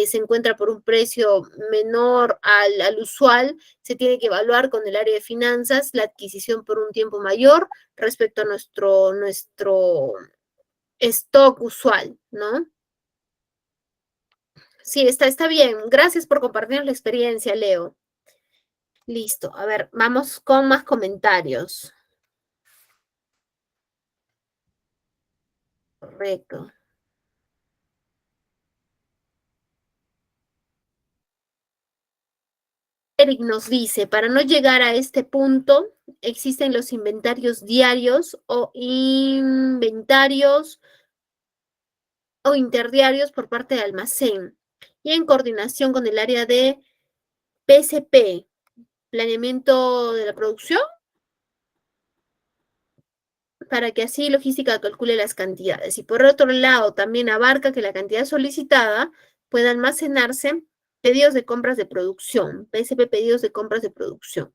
se encuentra por un precio menor al usual, se tiene que evaluar con el área de finanzas la adquisición por un tiempo mayor respecto a nuestro stock usual, ¿no? Sí, está bien. Gracias por compartir la experiencia, Leo. Listo. A ver, vamos con más comentarios. Correcto. Eric nos dice, para no llegar a este punto, existen los inventarios diarios o inventarios o interdiarios por parte de almacén y en coordinación con el área de PCP, planeamiento de la producción, para que así logística calcule las cantidades. Y por otro lado, también abarca que la cantidad solicitada pueda almacenarse pedidos de compras de producción, PSP pedidos de compras de producción.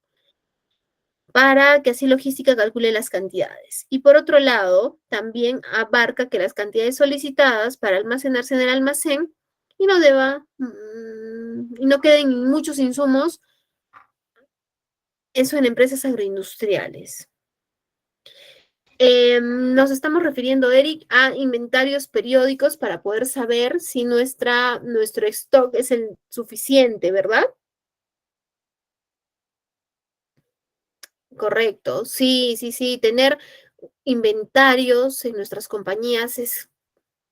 para que así logística calcule las cantidades. Y por otro lado, también abarca que las cantidades solicitadas para almacenarse en el almacén y no y no queden muchos insumos, eso en empresas agroindustriales. Nos estamos refiriendo, Eric, a inventarios periódicos para poder saber si nuestro stock es el suficiente, ¿verdad? Correcto, sí, sí, sí. Tener inventarios en nuestras compañías es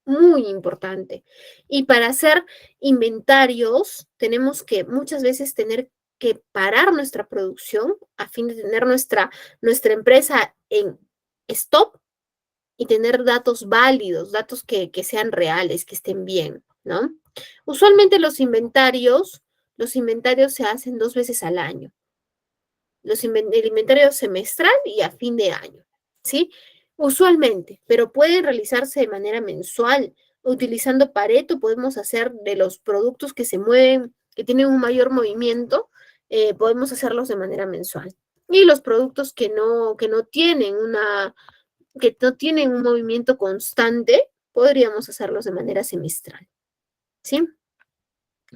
muy importante. Y para hacer inventarios, tenemos que muchas veces tener que parar nuestra producción a fin de tener nuestra empresa en stop y tener datos válidos, datos que sean reales, que estén bien, ¿no? Usualmente los inventarios se hacen 2 veces al año. El inventario semestral y a fin de año, ¿sí? Usualmente, pero pueden realizarse de manera mensual. Utilizando Pareto podemos hacer de los productos que se mueven, que tienen un mayor movimiento, podemos hacerlos de manera mensual. Y los productos que no tienen un movimiento constante, podríamos hacerlos de manera semestral, ¿sí?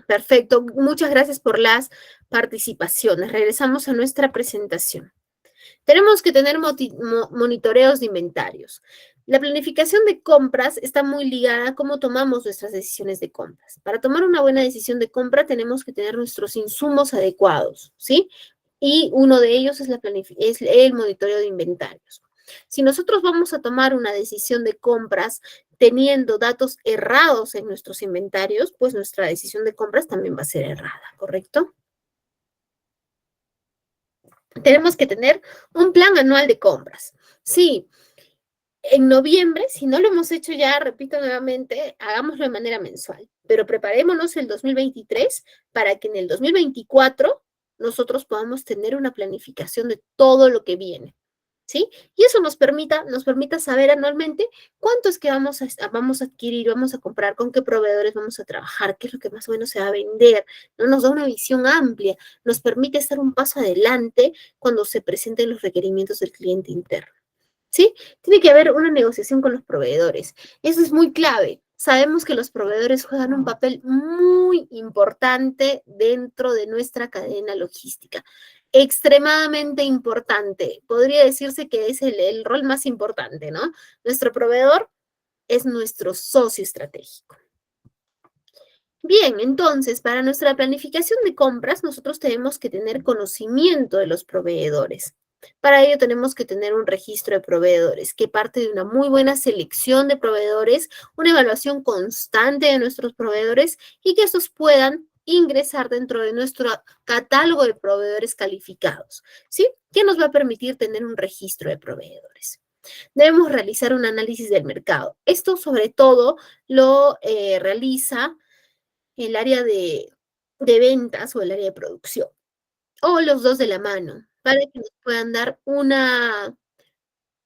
Perfecto, muchas gracias por las participaciones. Regresamos a nuestra presentación. Tenemos que tener monitoreos de inventarios. La planificación de compras está muy ligada a cómo tomamos nuestras decisiones de compras. Para tomar una buena decisión de compra tenemos que tener nuestros insumos adecuados, ¿sí? Y uno de ellos es el monitoreo de inventarios. Si nosotros vamos a tomar una decisión de compras teniendo datos errados en nuestros inventarios, pues nuestra decisión de compras también va a ser errada, ¿correcto? Tenemos que tener un plan anual de compras. Sí, en noviembre, si no lo hemos hecho ya, repito nuevamente, hagámoslo de manera mensual, pero preparémonos el 2023 para que en el 2024 nosotros podamos tener una planificación de todo lo que viene, ¿sí? Y eso nos permita saber anualmente cuánto es que vamos a adquirir, vamos a comprar, con qué proveedores vamos a trabajar, qué es lo que más o menos se va a vender, ¿no? Nos da una visión amplia, nos permite estar un paso adelante cuando se presenten los requerimientos del cliente interno, ¿sí? Tiene que haber una negociación con los proveedores. Eso es muy clave. Sabemos que los proveedores juegan un papel muy importante dentro de nuestra cadena logística. Extremadamente importante. Podría decirse que es el rol más importante, ¿no? Nuestro proveedor es nuestro socio estratégico. Bien, entonces, para nuestra planificación de compras, nosotros tenemos que tener conocimiento de los proveedores. Para ello tenemos que tener un registro de proveedores que parte de una muy buena selección de proveedores, una evaluación constante de nuestros proveedores y que estos puedan ingresar dentro de nuestro catálogo de proveedores calificados, ¿sí? Que nos va a permitir tener un registro de proveedores. Debemos realizar un análisis del mercado. Esto sobre todo lo realiza el área de ventas o el área de producción, o los dos de la mano, para que nos puedan dar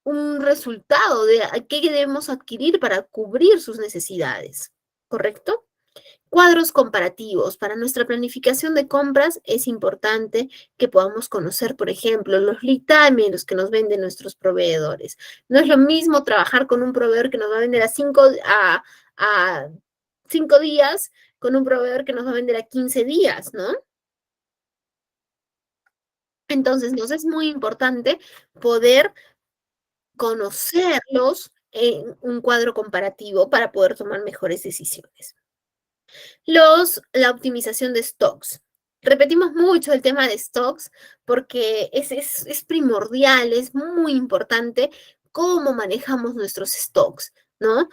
un resultado de qué debemos adquirir para cubrir sus necesidades, ¿correcto? Cuadros comparativos. Para nuestra planificación de compras es importante que podamos conocer, por ejemplo, los lead time en los que nos venden nuestros proveedores. No es lo mismo trabajar con un proveedor que nos va a vender a 5 días con un proveedor que nos va a vender a 15 días, ¿no? Entonces, nos es muy importante poder conocerlos en un cuadro comparativo para poder tomar mejores decisiones. La optimización de stocks. Repetimos mucho el tema de stocks porque es primordial, es muy importante cómo manejamos nuestros stocks, ¿no?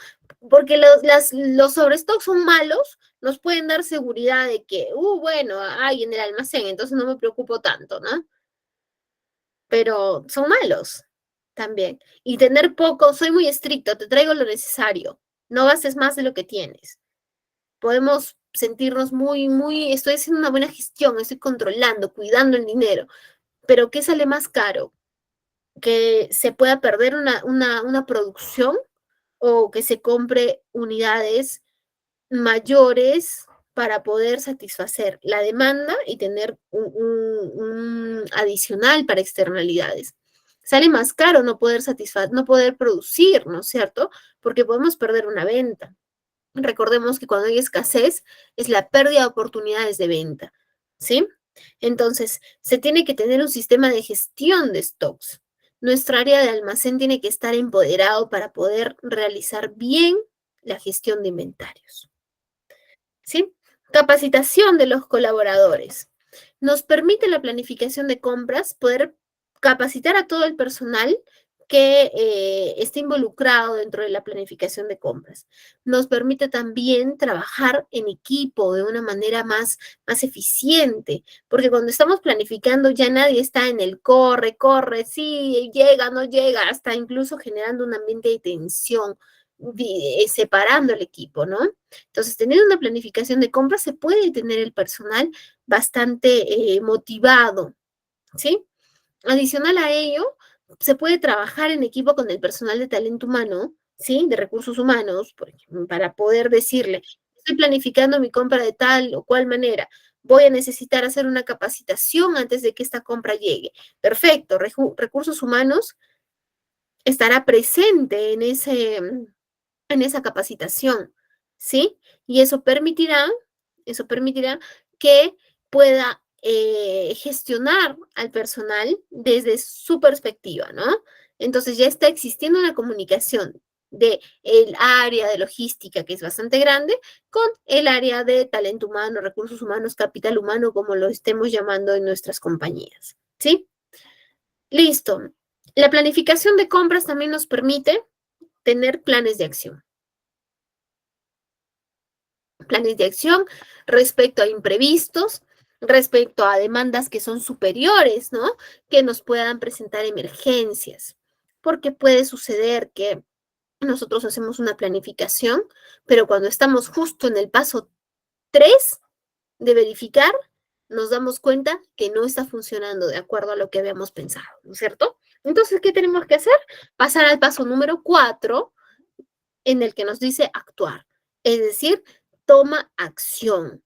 Porque los sobrestocks son malos, nos pueden dar seguridad de que, bueno, hay en el almacén, entonces no me preocupo tanto, ¿no? Pero son malos también. Y tener poco, soy muy estricto, te traigo lo necesario, no gastes más de lo que tienes. Podemos sentirnos estoy haciendo una buena gestión, estoy controlando, cuidando el dinero, pero ¿qué sale más caro? Que se pueda perder una producción o que se compre unidades mayores para poder satisfacer la demanda y tener un adicional para externalidades. Sale más caro no poder no poder producir, ¿no es cierto? Porque podemos perder una venta. Recordemos que cuando hay escasez es la pérdida de oportunidades de venta, ¿sí? Entonces, se tiene que tener un sistema de gestión de stocks. Nuestra área de almacén tiene que estar empoderado para poder realizar bien la gestión de inventarios, ¿sí? Capacitación de los colaboradores. Nos permite la planificación de compras poder capacitar a todo el personal que esté involucrado dentro de la planificación de compras. Nos permite también trabajar en equipo de una manera más eficiente, porque cuando estamos planificando ya nadie está en el corre, corre, sí, llega, no llega, hasta incluso generando un ambiente de tensión, separando el equipo, ¿no? Entonces, teniendo una planificación de compras, se puede tener el personal bastante motivado, ¿sí? Adicional a ello, se puede trabajar en equipo con el personal de talento humano, ¿sí? De recursos humanos, para poder decirle, estoy planificando mi compra de tal o cual manera, voy a necesitar hacer una capacitación antes de que esta compra llegue. Perfecto, recursos humanos estará presente en esa capacitación, ¿sí? Y eso permitirá que pueda gestionar al personal desde su perspectiva, ¿no? Entonces ya está existiendo una comunicación de el área de logística, que es bastante grande, con el área de talento humano, recursos humanos, capital humano, como lo estemos llamando en nuestras compañías, ¿sí? Listo. La planificación de compras también nos permite tener planes de acción. Planes de acción respecto a imprevistos, respecto a demandas que son superiores, ¿no? Que nos puedan presentar emergencias, porque puede suceder que nosotros hacemos una planificación, pero cuando estamos justo en el paso 3 de verificar, nos damos cuenta que no está funcionando de acuerdo a lo que habíamos pensado, ¿no es cierto? Entonces, ¿qué tenemos que hacer? Pasar al paso número 4, en el que nos dice actuar, es decir, toma acción,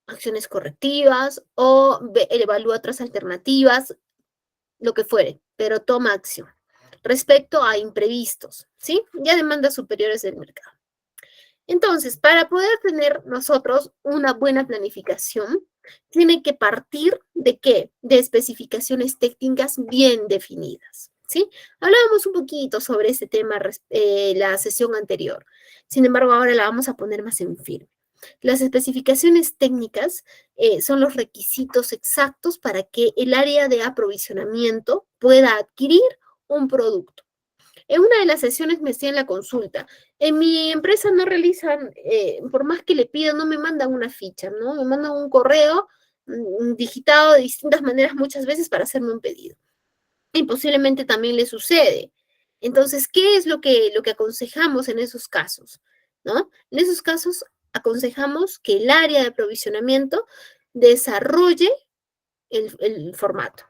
acciones correctivas o evalúa otras alternativas, lo que fuere, pero toma acción. Respecto a imprevistos, ¿sí? Y a demandas superiores del mercado. Entonces, para poder tener nosotros una buena planificación, tiene que partir de qué? De especificaciones técnicas bien definidas, ¿sí? Hablábamos un poquito sobre ese tema la sesión anterior. Sin embargo, ahora la vamos a poner más en firme. Las especificaciones técnicas son los requisitos exactos para que el área de aprovisionamiento pueda adquirir un producto. En una de las sesiones me hacían la consulta. En mi empresa no realizan, por más que le pidan, no me mandan una ficha, ¿no? Me mandan un correo digitado de distintas maneras muchas veces para hacerme un pedido. Y posiblemente también le sucede. Entonces, ¿qué es lo que aconsejamos en esos casos? ¿No? En esos casos aconsejamos que el área de aprovisionamiento desarrolle el formato.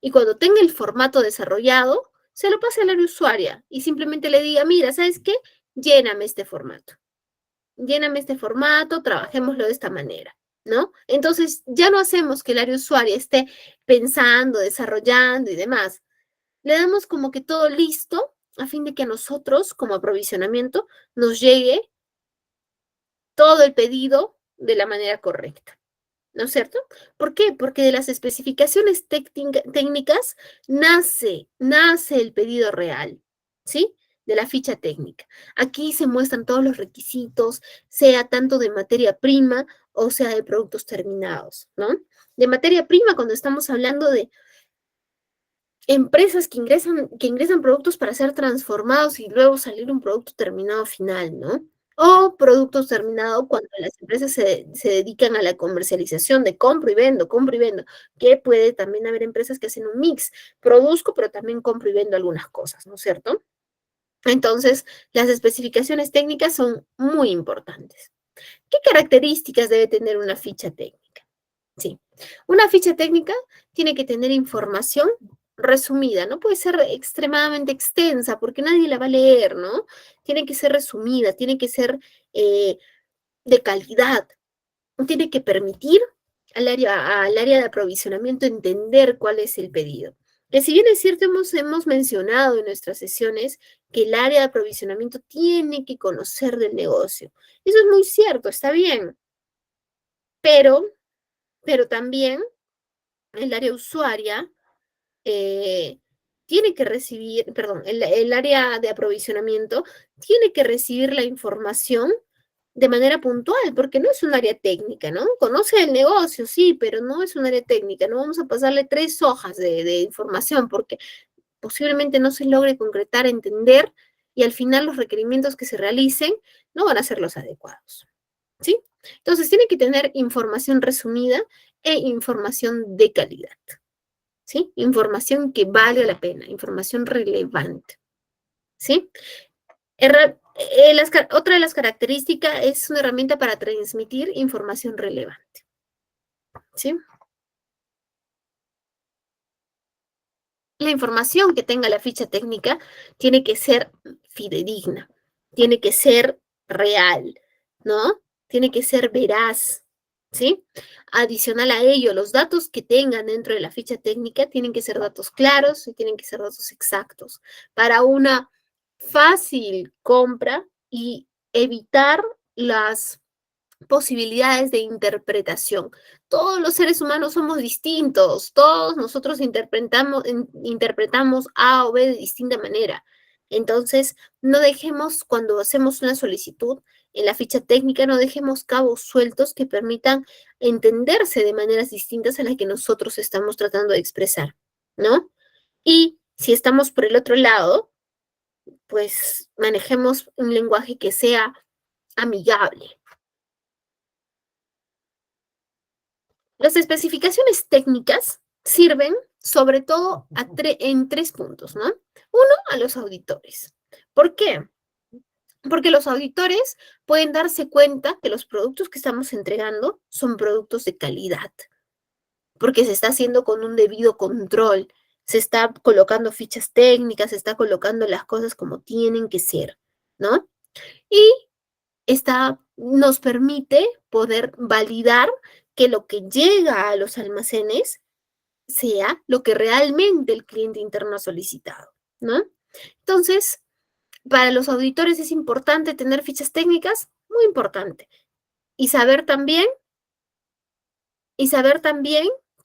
Y cuando tenga el formato desarrollado, se lo pase a la usuaria y simplemente le diga, mira, ¿sabes qué? Lléname este formato. Lléname este formato, trabajémoslo de esta manera, ¿no? Entonces, ya no hacemos que el área usuaria esté pensando, desarrollando y demás. Le damos como que todo listo a fin de que a nosotros, como aprovisionamiento, nos llegue todo el pedido de la manera correcta. ¿No es cierto? ¿Por qué? Porque de las especificaciones técnicas nace el pedido real, ¿sí? De la ficha técnica. Aquí se muestran todos los requisitos, sea tanto de materia prima o sea de productos terminados, ¿no? De materia prima, cuando estamos hablando de empresas que ingresan productos para ser transformados y luego salir un producto terminado final, ¿no? O productos terminados cuando las empresas se dedican a la comercialización de compro y vendo, que puede también haber empresas que hacen un mix, produzco, pero también compro y vendo algunas cosas, ¿no es cierto? Entonces, las especificaciones técnicas son muy importantes. ¿Qué características debe tener una ficha técnica? Sí, una ficha técnica tiene que tener información resumida, no puede ser extremadamente extensa porque nadie la va a leer, ¿no? Tiene que ser resumida, tiene que ser de calidad, tiene que permitir al área de aprovisionamiento entender cuál es el pedido. Que si bien es cierto, hemos mencionado en nuestras sesiones que el área de aprovisionamiento tiene que conocer del negocio. Eso es muy cierto, está bien. Pero también el área usuaria tiene que recibir, perdón, el área de aprovisionamiento tiene que recibir la información de manera puntual, porque no es un área técnica, ¿no? Conoce el negocio, sí, pero no es un área técnica. No vamos a pasarle 3 hojas de información porque posiblemente no se logre concretar, entender, y al final los requerimientos que se realicen no van a ser los adecuados, ¿sí? Entonces, tiene que tener información resumida e información de calidad, ¿sí? Información que valga la pena, información relevante, ¿sí? Otra de las características es una herramienta para transmitir información relevante, ¿sí? La información que tenga la ficha técnica tiene que ser fidedigna, tiene que ser real, ¿no? Tiene que ser veraz, ¿sí? Adicional a ello, los datos que tengan dentro de la ficha técnica tienen que ser datos claros y tienen que ser datos exactos para una fácil compra y evitar las posibilidades de interpretación. Todos los seres humanos somos distintos, todos nosotros interpretamos A o B de distinta manera. Entonces, no dejemos, cuando hacemos una solicitud en la ficha técnica, no dejemos cabos sueltos que permitan entenderse de maneras distintas a las que nosotros estamos tratando de expresar, ¿no? Y si estamos por el otro lado, pues manejemos un lenguaje que sea amigable. Las especificaciones técnicas sirven sobre todo en 3 puntos, ¿no? Uno, a los auditores. ¿Por qué? Porque los auditores pueden darse cuenta que los productos que estamos entregando son productos de calidad, porque se está haciendo con un debido control, se está colocando fichas técnicas, se está colocando las cosas como tienen que ser, ¿no? Y nos permite poder validar que lo que llega a los almacenes sea lo que realmente el cliente interno ha solicitado, ¿no? Entonces, para los auditores es importante tener fichas técnicas, muy importante. Y saber también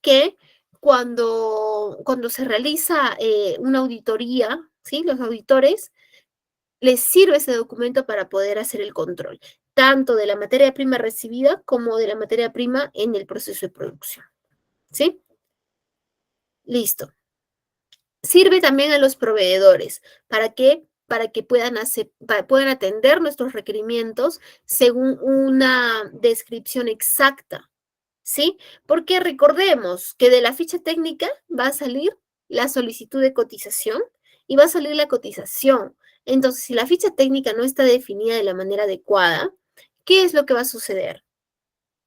que cuando se realiza una auditoría, ¿sí? Los auditores les sirve ese documento para poder hacer el control, tanto de la materia prima recibida como de la materia prima en el proceso de producción, ¿sí? Listo. Sirve también a los proveedores. ¿Para qué? Para que puedan atender nuestros requerimientos según una descripción exacta, ¿sí? Porque recordemos que de la ficha técnica va a salir la solicitud de cotización y va a salir la cotización. Entonces, si la ficha técnica no está definida de la manera adecuada, ¿qué es lo que va a suceder?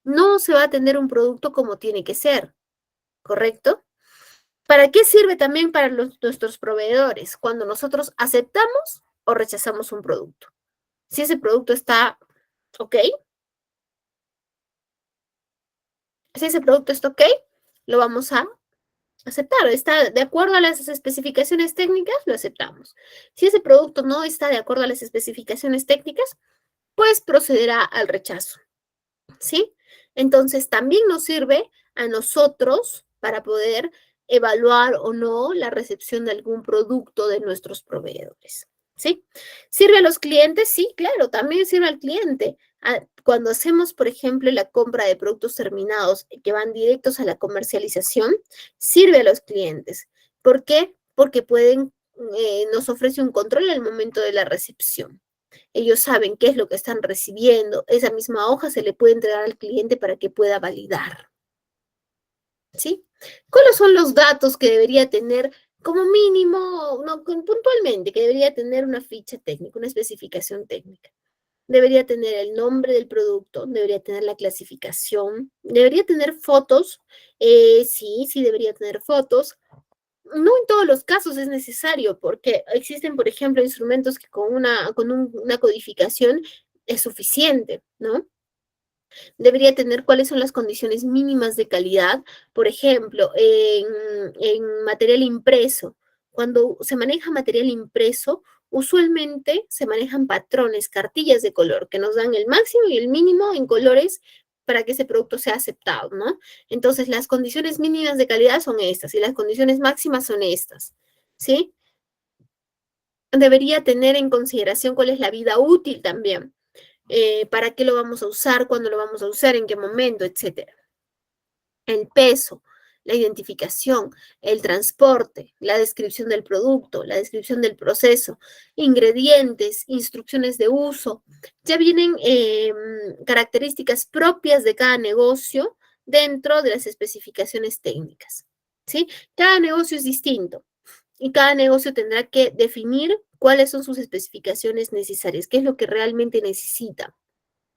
No se va a tener un producto como tiene que ser, ¿correcto? ¿Para qué sirve también para nuestros proveedores? Cuando nosotros aceptamos o rechazamos un producto. Si ese producto está ok, si ese producto está ok, lo vamos a aceptar. Está de acuerdo a las especificaciones técnicas, lo aceptamos. Si ese producto no está de acuerdo a las especificaciones técnicas, pues procederá al rechazo, ¿sí? Entonces, también nos sirve a nosotros para poder evaluar o no la recepción de algún producto de nuestros proveedores, ¿sí? ¿Sirve a los clientes? Sí, claro, también sirve al cliente. Cuando hacemos, por ejemplo, la compra de productos terminados que van directos a la comercialización, sirve a los clientes. ¿Por qué? Porque nos ofrece un control al momento de la recepción. Ellos saben qué es lo que están recibiendo. Esa misma hoja se le puede entregar al cliente para que pueda validar, ¿sí? ¿Cuáles son los datos que debería tener como mínimo, no, puntualmente, que debería tener una ficha técnica, una especificación técnica? Debería tener el nombre del producto, debería tener la clasificación, debería tener fotos, sí, debería tener fotos. No en todos los casos es necesario, porque existen, por ejemplo, instrumentos que con una codificación es suficiente, ¿no? Debería tener cuáles son las condiciones mínimas de calidad, por ejemplo, en material impreso. Cuando se maneja material impreso, usualmente se manejan patrones, cartillas de color, que nos dan el máximo y el mínimo en colores para que ese producto sea aceptado, ¿no? Entonces, las condiciones mínimas de calidad son estas y las condiciones máximas son estas, ¿sí? Debería tener en consideración cuál es la vida útil también. Para qué lo vamos a usar, cuándo lo vamos a usar, en qué momento, etcétera. El peso, la identificación, el transporte, la descripción del producto, la descripción del proceso, ingredientes, instrucciones de uso. Ya vienen características propias de cada negocio dentro de las especificaciones técnicas, ¿sí? Cada negocio es distinto y cada negocio tendrá que definir cuáles son sus especificaciones necesarias, qué es lo que realmente necesita,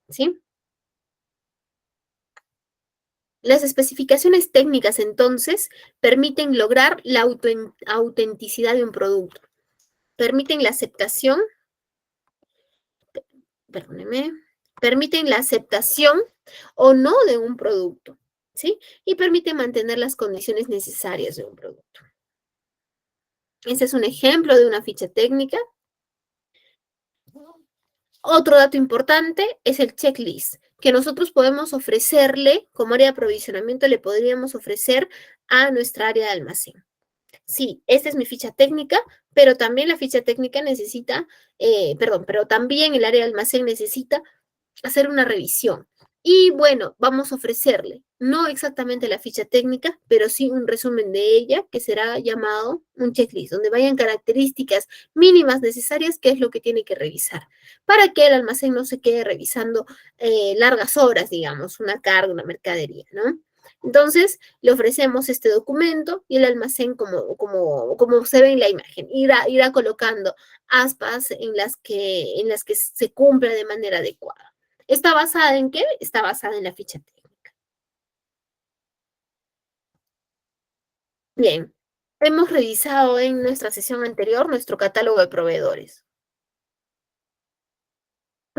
¿sí? Las especificaciones técnicas, entonces, permiten lograr la autenticidad de un producto, permiten la aceptación, perdóneme, permiten la aceptación o no de un producto, ¿sí? Y permiten mantener las condiciones necesarias de un producto. Este es un ejemplo de una ficha técnica. Otro dato importante es el checklist, que nosotros podemos ofrecerle, como área de aprovisionamiento, le podríamos ofrecer a nuestra área de almacén. Sí, esta es mi ficha técnica, pero también la ficha técnica necesita, pero también el área de almacén necesita hacer una revisión. Y bueno, vamos a ofrecerle, no exactamente la ficha técnica, pero sí un resumen de ella, que será llamado un checklist, donde vayan características mínimas necesarias, que es lo que tiene que revisar, para que el almacén no se quede revisando largas horas, digamos, una carga, una mercadería, ¿no? Entonces, le ofrecemos este documento y el almacén, como se ve en la imagen, irá colocando aspas en las que se cumpla de manera adecuada. ¿Está basada en qué? Está basada en la ficha técnica. Bien, hemos revisado en nuestra sesión anterior nuestro catálogo de proveedores,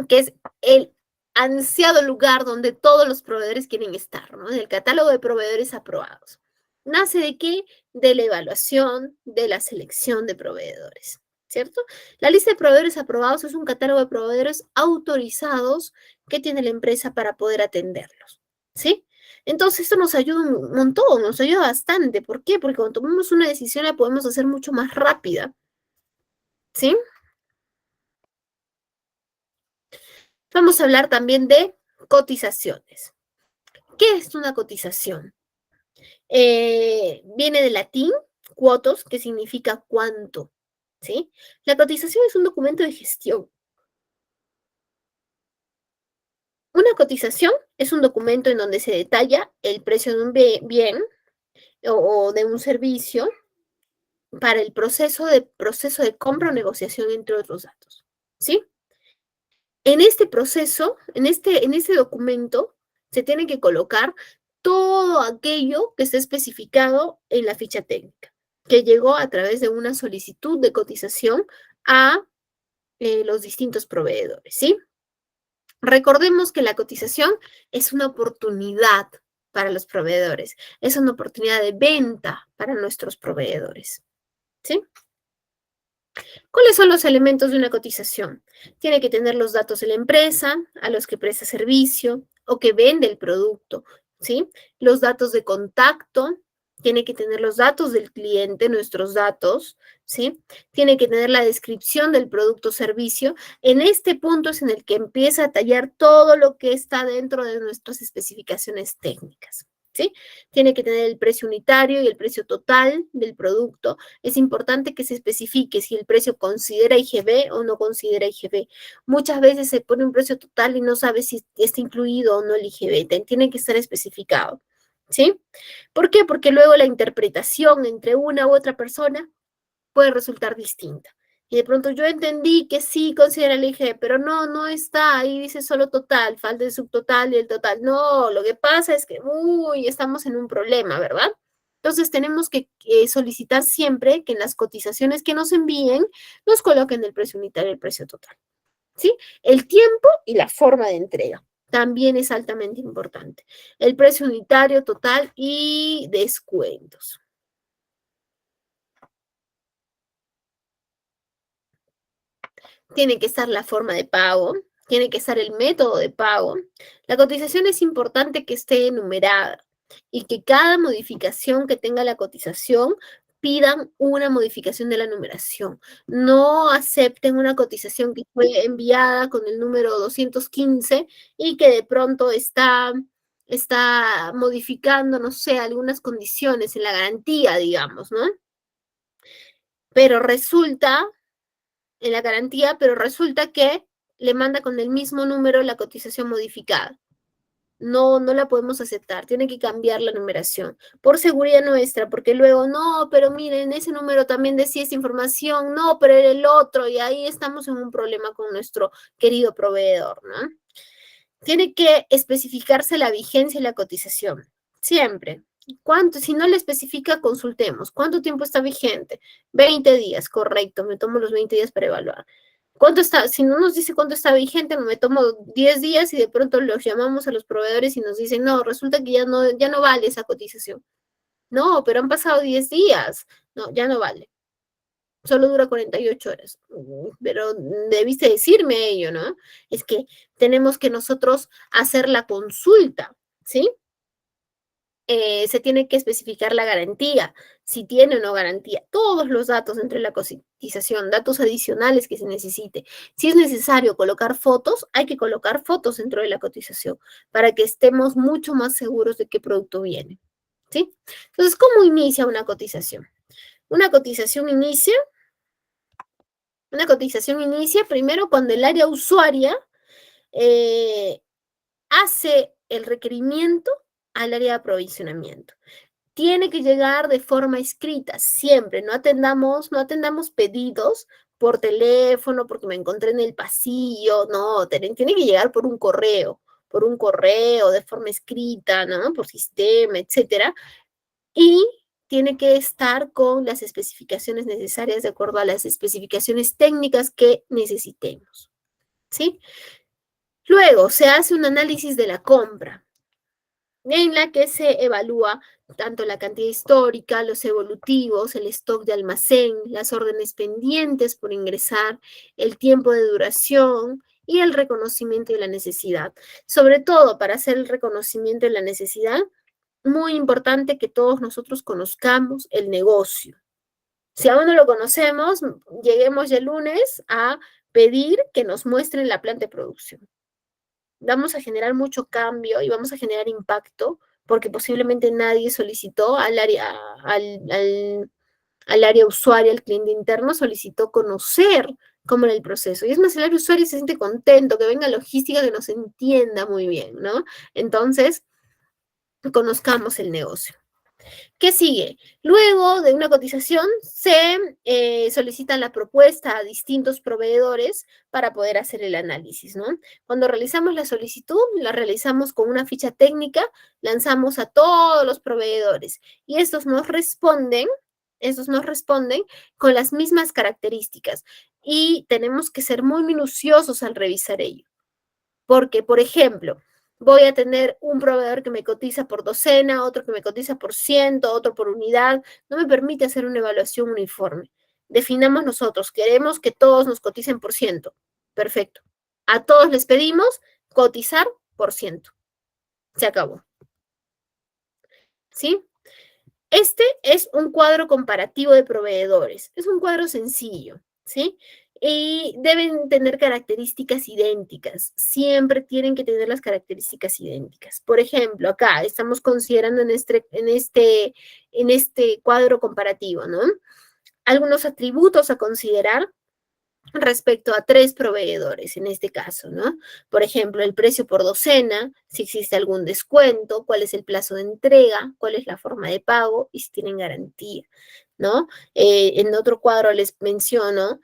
que es el ansiado lugar donde todos los proveedores quieren estar, ¿no? En el catálogo de proveedores aprobados. ¿Nace de qué? De la evaluación, de la selección de proveedores, ¿cierto? La lista de proveedores aprobados es un catálogo de proveedores autorizados que tiene la empresa para poder atenderlos, ¿sí? Entonces, esto nos ayuda un montón, nos ayuda bastante. ¿Por qué? Porque cuando tomamos una decisión la podemos hacer mucho más rápida, ¿sí? Vamos a hablar también de cotizaciones. ¿Qué es una cotización? Viene del latín quotos, que significa cuánto, ¿sí? La cotización es un documento de gestión. Una cotización es un documento en donde se detalla el precio de un bien o de un servicio para el proceso de compra o negociación, entre otros datos, ¿sí? En este proceso, en este documento, se tiene que colocar todo aquello que está especificado en la ficha técnica, que llegó a través de una solicitud de cotización a los distintos proveedores, ¿sí? Recordemos que la cotización es una oportunidad para los proveedores, es una oportunidad de venta para nuestros proveedores, ¿sí? ¿Cuáles son los elementos de una cotización? Tiene que tener los datos de la empresa a los que presta servicio o que vende el producto, ¿sí? Los datos de contacto, tiene que tener los datos del cliente, nuestros datos, ¿sí? Tiene que tener la descripción del producto o servicio. En este punto es en el que empieza a tallar todo lo que está dentro de nuestras especificaciones técnicas, ¿sí? Tiene que tener el precio unitario y el precio total del producto. Es importante que se especifique si el precio considera IGB o no considera IGB. Muchas veces se pone un precio total y no sabe si está incluido o no el IGB. Tiene que estar especificado, ¿sí? ¿Por qué? Porque luego la interpretación entre una u otra persona puede resultar distinta. Y de pronto yo entendí que sí considera el IGB, pero no está, ahí dice solo total, falta el subtotal y el total. No, lo que pasa es que, estamos en un problema, ¿verdad? Entonces tenemos que solicitar siempre que en las cotizaciones que nos envíen nos coloquen el precio unitario y el precio total, ¿sí? El tiempo y la forma de entrega. también es altamente importante. El precio unitario total y descuentos. Tiene que estar la forma de pago, tiene que estar el método de pago. La cotización es importante que esté enumerada y que cada modificación que tenga la cotización pidan una modificación de la numeración. No acepten una cotización que fue enviada con el número 215 y que de pronto está modificando, no sé, algunas condiciones en la garantía, digamos, ¿no? Pero resulta en la garantía, pero resulta que le manda con el mismo número la cotización modificada. No, no la podemos aceptar, tiene que cambiar la numeración, por seguridad nuestra, porque luego, no, pero miren, ese número también decía esa información, no, pero era el otro, y ahí estamos en un problema con nuestro querido proveedor, ¿no? Tiene que especificarse la vigencia y la cotización, siempre. ¿Cuánto? Si no le especifica, consultemos. ¿Cuánto tiempo está vigente? 20 días, correcto. Me tomo los 20 días para evaluar. ¿Cuánto está? Si no nos dice cuánto está vigente, me tomo 10 días y de pronto los llamamos a los proveedores y nos dicen, no, resulta que ya no vale esa cotización. No, pero han pasado 10 días. No, ya no vale. Solo dura 48 horas. Pero debiste decirme ello, ¿no? Es que tenemos que nosotros hacer la consulta, ¿sí? Se tiene que especificar la garantía, si tiene o no garantía, todos los datos entre la cotización, datos adicionales que se necesite. Si es necesario colocar fotos, hay que colocar fotos dentro de la cotización para que estemos mucho más seguros de qué producto viene, ¿sí? Entonces, ¿cómo inicia una cotización? Una cotización inicia primero cuando el área usuaria hace el requerimiento al área de aprovisionamiento. Tiene que llegar de forma escrita, siempre. No atendamos pedidos por teléfono porque me encontré en el pasillo. No, tiene que llegar por un correo, de forma escrita, ¿no? Por sistema, etcétera. Y tiene que estar con las especificaciones necesarias de acuerdo a las especificaciones técnicas que necesitemos, ¿sí? Luego se hace un análisis de la compra, en la que se evalúa tanto la cantidad histórica, los evolutivos, el stock de almacén, las órdenes pendientes por ingresar, el tiempo de duración y el reconocimiento de la necesidad. Sobre todo para hacer el reconocimiento de la necesidad, muy importante que todos nosotros conozcamos el negocio. Si aún no lo conocemos, lleguemos ya el lunes a pedir que nos muestren la planta de producción. Vamos a generar mucho cambio y vamos a generar impacto porque posiblemente nadie solicitó al área usuario, al cliente interno, solicitó conocer cómo era el proceso. Y es más, el área usuario se siente contento, que venga logística, que nos entienda muy bien, ¿no? Entonces, conozcamos el negocio. ¿Qué sigue? Luego de una cotización se solicita la propuesta a distintos proveedores para poder hacer el análisis, ¿no? Cuando realizamos la solicitud, la realizamos con una ficha técnica, lanzamos a todos los proveedores y estos nos responden con las mismas características y tenemos que ser muy minuciosos al revisar ello. Porque, por ejemplo, voy a tener un proveedor que me cotiza por docena, otro que me cotiza por ciento, otro por unidad. No me permite hacer una evaluación uniforme. Definamos nosotros, queremos que todos nos coticen por ciento. Perfecto. A todos les pedimos cotizar por ciento. Se acabó. ¿Sí? Este es un cuadro comparativo de proveedores. Es un cuadro sencillo, ¿sí? Y deben tener características idénticas. Siempre tienen que tener las características idénticas. Por ejemplo, acá estamos considerando en este cuadro comparativo, ¿no? Algunos atributos a considerar respecto a 3 proveedores en este caso, ¿no? Por ejemplo, el precio por docena, si existe algún descuento, cuál es el plazo de entrega, cuál es la forma de pago y si tienen garantía, ¿no? En otro cuadro les menciono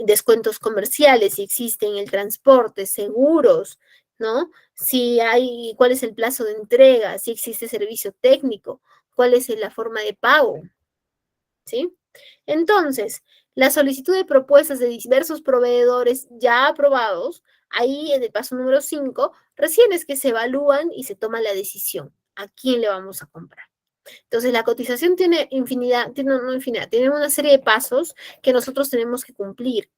descuentos comerciales, si existen el transporte, seguros, ¿no? Si hay, cuál es el plazo de entrega, si existe servicio técnico, cuál es la forma de pago, ¿sí? Entonces, la solicitud de propuestas de diversos proveedores ya aprobados Ahí en el paso número 5, recién es que se evalúan y se toma la decisión a quién le vamos a comprar. Entonces, la cotización tiene infinidad, no infinidad, tiene una serie de pasos que nosotros tenemos que cumplir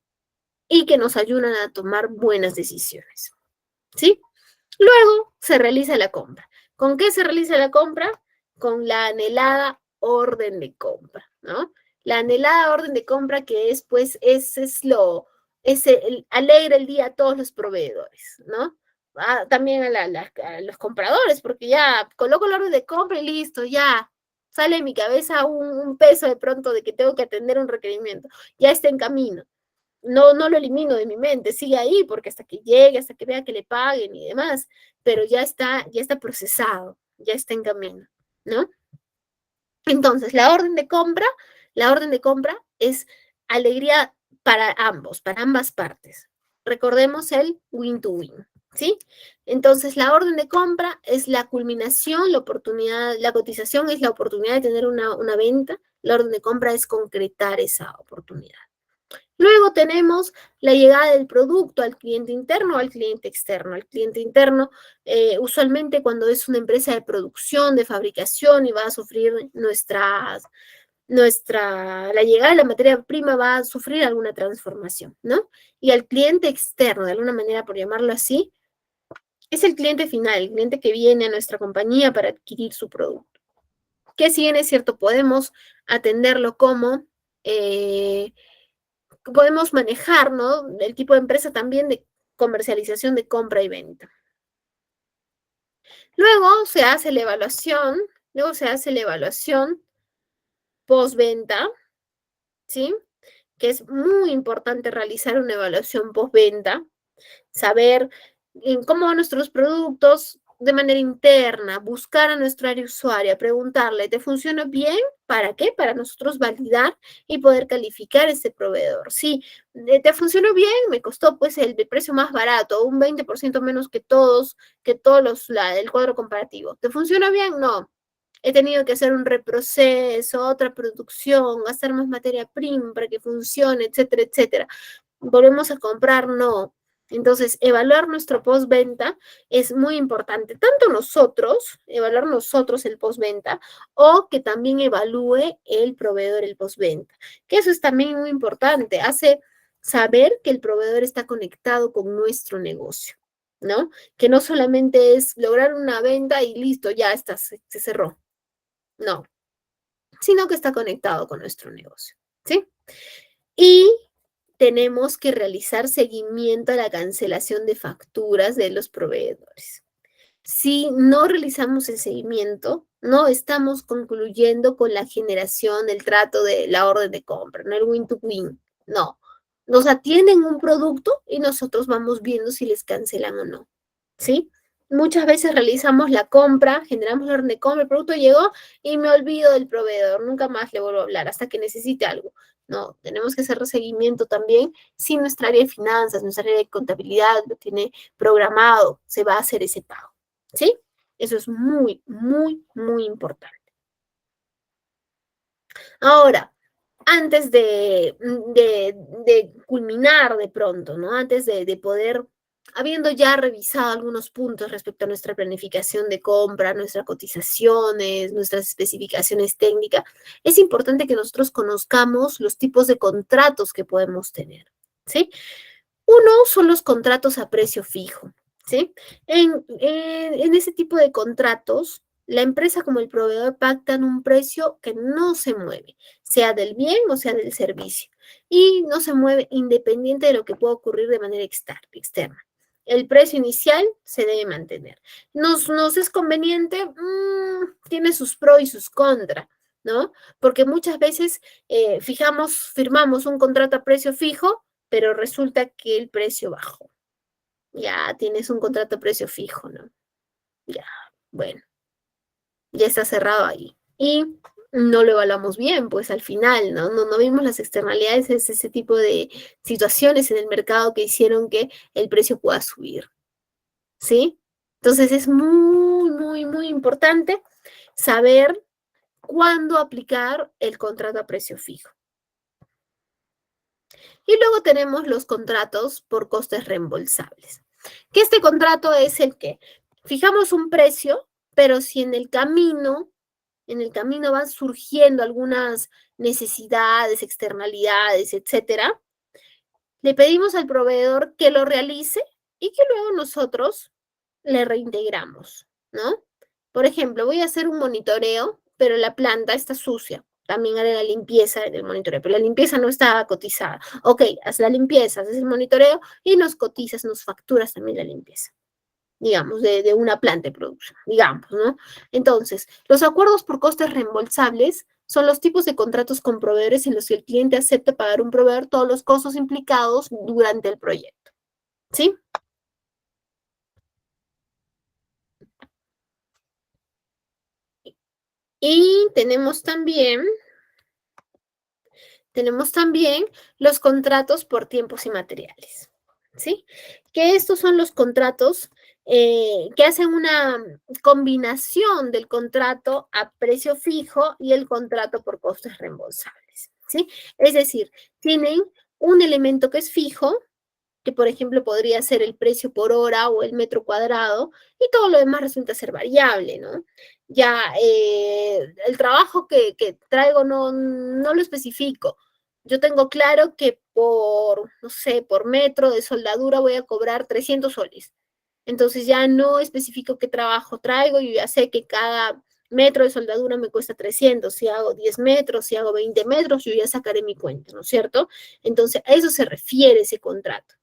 y que nos ayudan a tomar buenas decisiones, ¿sí? Luego se realiza la compra. ¿Con qué se realiza la compra? Con la anhelada orden de compra, ¿no? La anhelada orden de compra que es, pues, alegra el día a todos los proveedores, ¿no? También a los compradores, porque ya coloco la orden de compra y listo, ya sale en mi cabeza un peso de pronto de que tengo que atender un requerimiento, ya está en camino. No lo elimino de mi mente, sigue ahí porque hasta que llegue, hasta que vea que le paguen y demás, pero ya está procesado, ya está en camino, ¿no? Entonces, la orden de compra es alegría para ambos, para ambas partes. Recordemos el win to win, ¿sí? Entonces, la orden de compra es la culminación, la oportunidad, la cotización es la oportunidad de tener una venta, la orden de compra es concretar esa oportunidad. Luego tenemos la llegada del producto al cliente interno o al cliente externo. Al cliente interno, usualmente cuando es una empresa de producción, de fabricación y va a sufrir la llegada de la materia prima va a sufrir alguna transformación, ¿no? Y al cliente externo, de alguna manera por llamarlo así, es el cliente final, el cliente que viene a nuestra compañía para adquirir su producto. Que si bien es cierto, podemos atenderlo como... podemos manejar, ¿no? El tipo de empresa también de comercialización de compra y venta. Luego se hace la evaluación postventa, ¿sí? Que es muy importante realizar una evaluación postventa, saber cómo van nuestros productos de manera interna, buscar a nuestra área usuaria, preguntarle, ¿te funciona bien? ¿Para qué? Para nosotros validar y poder calificar este proveedor. Sí, ¿te funcionó bien? Me costó pues el precio más barato, un 20% menos que todos el cuadro comparativo. ¿Te funciona bien? No. He tenido que hacer un reproceso, otra producción, gastar más materia prima para que funcione, etcétera, etcétera. ¿Volvemos a comprar? No. Entonces, evaluar nuestro postventa es muy importante. Tanto evaluar nosotros el postventa, o que también evalúe el proveedor el postventa. Que eso es también muy importante. Hace saber que el proveedor está conectado con nuestro negocio, ¿no? Que no solamente es lograr una venta y listo, ya está, se cerró. No, sino que está conectado con nuestro negocio, ¿sí? Y tenemos que realizar seguimiento a la cancelación de facturas de los proveedores. Si no realizamos el seguimiento, no estamos concluyendo con la generación del trato de la orden de compra, no el win to win, no. Nos atienden un producto y nosotros vamos viendo si les cancelan o no, ¿sí? Muchas veces realizamos la compra, generamos la orden de compra, el producto llegó y me olvido del proveedor, nunca más le vuelvo a hablar hasta que necesite algo. No, tenemos que hacer seguimiento también. Si nuestra área de finanzas, nuestra área de contabilidad lo tiene programado, se va a hacer ese pago, ¿sí? Eso es muy, muy, muy importante. Ahora, antes de culminar de pronto, ¿no? Antes de poder, habiendo ya revisado algunos puntos respecto a nuestra planificación de compra, nuestras cotizaciones, nuestras especificaciones técnicas, es importante que nosotros conozcamos los tipos de contratos que podemos tener, ¿sí? Uno son los contratos a precio fijo, ¿sí? En ese tipo de contratos, la empresa como el proveedor pactan un precio que no se mueve, sea del bien o sea del servicio, y no se mueve independiente de lo que pueda ocurrir de manera externa. El precio inicial se debe mantener. ¿Nos es conveniente? Tiene sus pros y sus contras, ¿no? Porque muchas veces firmamos un contrato a precio fijo, pero resulta que el precio bajó. Ya tienes un contrato a precio fijo, ¿no? Ya, bueno, ya está cerrado ahí. Y no lo evaluamos bien, pues al final, ¿no? No vimos las externalidades, es ese tipo de situaciones en el mercado que hicieron que el precio pueda subir, ¿sí? Entonces es muy, muy, muy importante saber cuándo aplicar el contrato a precio fijo. Y luego tenemos los contratos por costes reembolsables. Que este contrato es el que fijamos un precio, pero si en el camino van surgiendo algunas necesidades, externalidades, etcétera, le pedimos al proveedor que lo realice y que luego nosotros le reintegramos, ¿no? Por ejemplo, voy a hacer un monitoreo, pero la planta está sucia. También haré la limpieza del monitoreo, pero la limpieza no está cotizada. Ok, haz la limpieza, haces el monitoreo y nos cotizas, nos facturas también la limpieza, digamos, de una planta de producción, digamos, ¿no? Entonces, los acuerdos por costes reembolsables son los tipos de contratos con proveedores en los que el cliente acepta pagar a un proveedor todos los costos implicados durante el proyecto, ¿sí? Y tenemos también los contratos por tiempos y materiales, ¿sí? Que estos son los contratos que hacen una combinación del contrato a precio fijo y el contrato por costes reembolsables, ¿sí? Es decir, tienen un elemento que es fijo, que por ejemplo podría ser el precio por hora o el metro cuadrado, y todo lo demás resulta ser variable, ¿no? Ya el trabajo que traigo no lo especifico. Yo tengo claro que por, no sé, por metro de soldadura voy a cobrar 300 soles. Entonces ya no especifico qué trabajo traigo, yo ya sé que cada metro de soldadura me cuesta 300. Si hago 10 metros, si hago 20 metros, yo ya sacaré mi cuenta, ¿no es cierto? Entonces a eso se refiere ese contrato.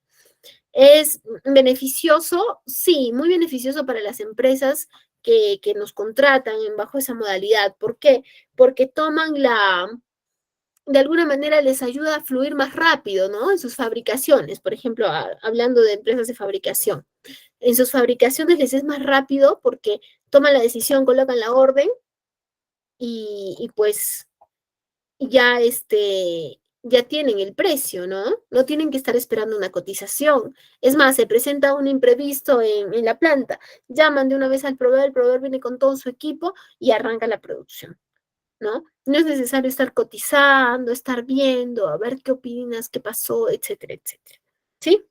¿Es beneficioso? Sí, muy beneficioso para las empresas que nos contratan bajo esa modalidad. ¿Por qué? Porque de alguna manera les ayuda a fluir más rápido, ¿no? En sus fabricaciones, por ejemplo, hablando de empresas de fabricación. En sus fabricaciones les es más rápido porque toman la decisión, colocan la orden y pues ya ya tienen el precio, ¿no? No tienen que estar esperando una cotización. Es más, se presenta un imprevisto en la planta, llaman de una vez al proveedor, el proveedor viene con todo su equipo y arranca la producción, ¿no? No es necesario estar cotizando, estar viendo, a ver qué opinas, qué pasó, etcétera, etcétera. ¿Sí?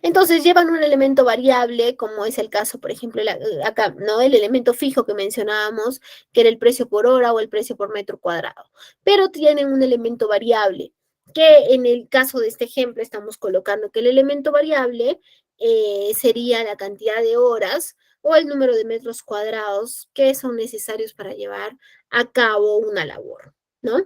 Entonces llevan un elemento variable, como es el caso, por ejemplo, acá, ¿no? El elemento fijo que mencionábamos, que era el precio por hora o el precio por metro cuadrado. Pero tienen un elemento variable, que en el caso de este ejemplo estamos colocando que el elemento variable sería la cantidad de horas o el número de metros cuadrados que son necesarios para llevar a cabo una labor, ¿no?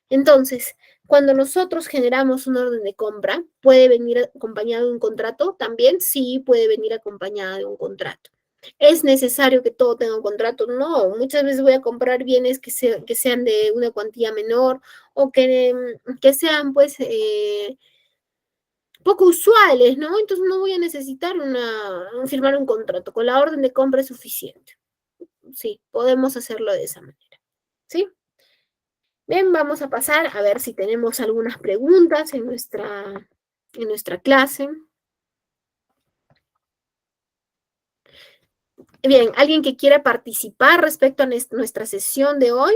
Entonces, cuando nosotros generamos una orden de compra, ¿puede venir acompañado de un contrato? También sí puede venir acompañada de un contrato. ¿Es necesario que todo tenga un contrato? No, muchas veces voy a comprar bienes que sean de una cuantía menor o que sean pues poco usuales, ¿no? Entonces no voy a necesitar firmar un contrato. Con la orden de compra es suficiente. Sí, podemos hacerlo de esa manera. ¿Sí? Bien, vamos a pasar a ver si tenemos algunas preguntas en nuestra clase. Bien, ¿alguien que quiera participar respecto a nuestra sesión de hoy?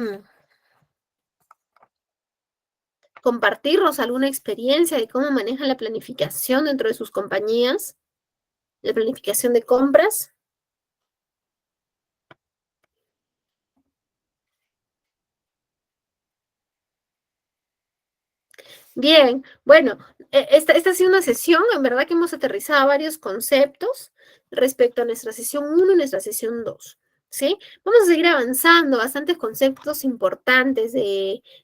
Mm. Compartirnos alguna experiencia de cómo manejan la planificación dentro de sus compañías, la planificación de compras. Bien, bueno, esta ha sido una sesión, en verdad que hemos aterrizado varios conceptos respecto a nuestra sesión 1 y nuestra sesión 2, ¿sí? Vamos a seguir avanzando, bastantes conceptos importantes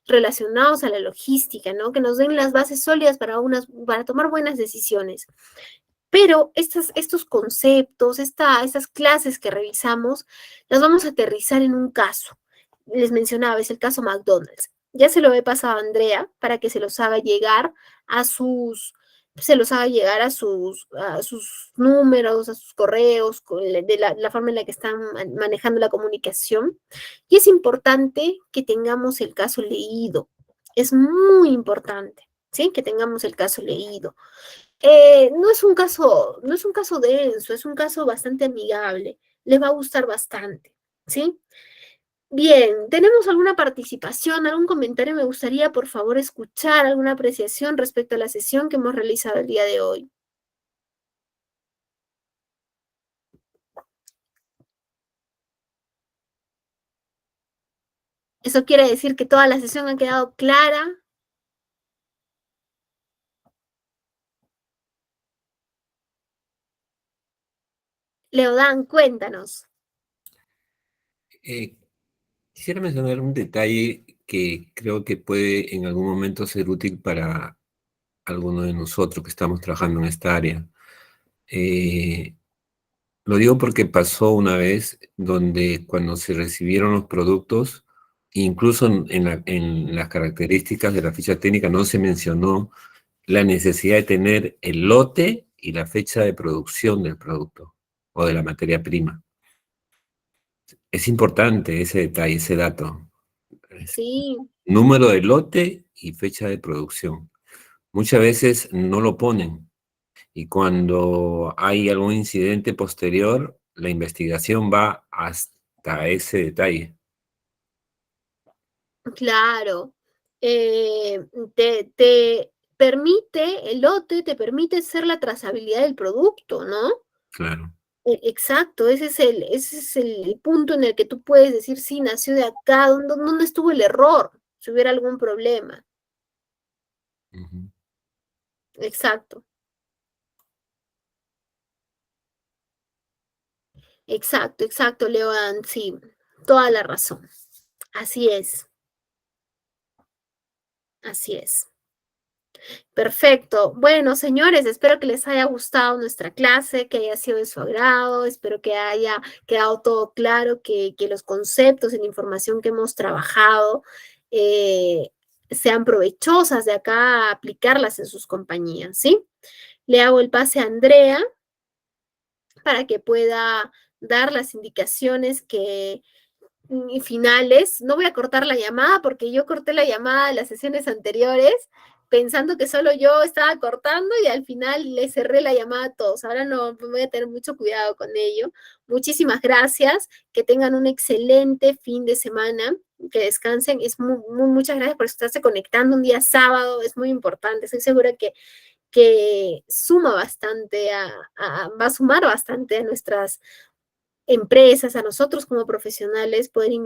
relacionados a la logística, ¿no? Que nos den las bases sólidas para tomar buenas decisiones. Pero estos conceptos, estas clases que revisamos, las vamos a aterrizar en un caso. Les mencionaba, es el caso McDonald's. Ya se lo he pasado a Andrea para que se los haga llegar a sus números, a sus correos, de la forma en la que están manejando la comunicación. Y es importante que tengamos el caso leído. Es muy importante, ¿sí? Que tengamos el caso leído. No es un caso denso, es un caso bastante amigable. Les va a gustar bastante, ¿sí? Bien, ¿tenemos alguna participación, algún comentario? Me gustaría, por favor, escuchar alguna apreciación respecto a la sesión que hemos realizado el día de hoy. ¿Eso quiere decir que toda la sesión ha quedado clara? Leodán, cuéntanos. Eh, Quisiera mencionar un detalle que creo que puede en algún momento ser útil para alguno de nosotros que estamos trabajando en esta área. Eh, lo digo porque pasó una vez donde cuando se recibieron los productos, incluso en las características de la ficha técnica no se mencionó la necesidad de tener el lote y la fecha de producción del producto o de la materia prima. Es importante ese detalle, ese dato. Sí, Número de lote y fecha de producción. Muchas veces no lo ponen y cuando hay algún incidente posterior, la investigación va hasta ese detalle. claro. Te permite, el lote te permite hacer la trazabilidad del producto, ¿no? Claro. Exacto, ese es el punto en el que tú puedes decir, sí, nació de acá, ¿dónde estuvo el error? Si hubiera algún problema. Ujú. Exacto, exacto, Leodan, sí, toda la razón. Así es, así es. Perfecto. Bueno, señores, espero que les haya gustado nuestra clase, que haya sido de su agrado, espero que haya quedado todo claro, que los conceptos y la información que hemos trabajado eh, sean provechosas de acá a aplicarlas en sus compañías, ¿sí? Le hago el pase a Andrea para que pueda dar las indicaciones finales. No voy a cortar la llamada porque yo corté la llamada de las sesiones anteriores pensando que solo yo estaba cortando y al final le cerré la llamada a todos. Ahora no voy a tener mucho cuidado con ello. Muchísimas gracias. Que tengan un excelente fin de semana. Que descansen. Muchas gracias por estarse conectando un día sábado. Es muy importante. Estoy segura que suma bastante, va a sumar bastante a nuestras empresas, a nosotros como profesionales, poder invertir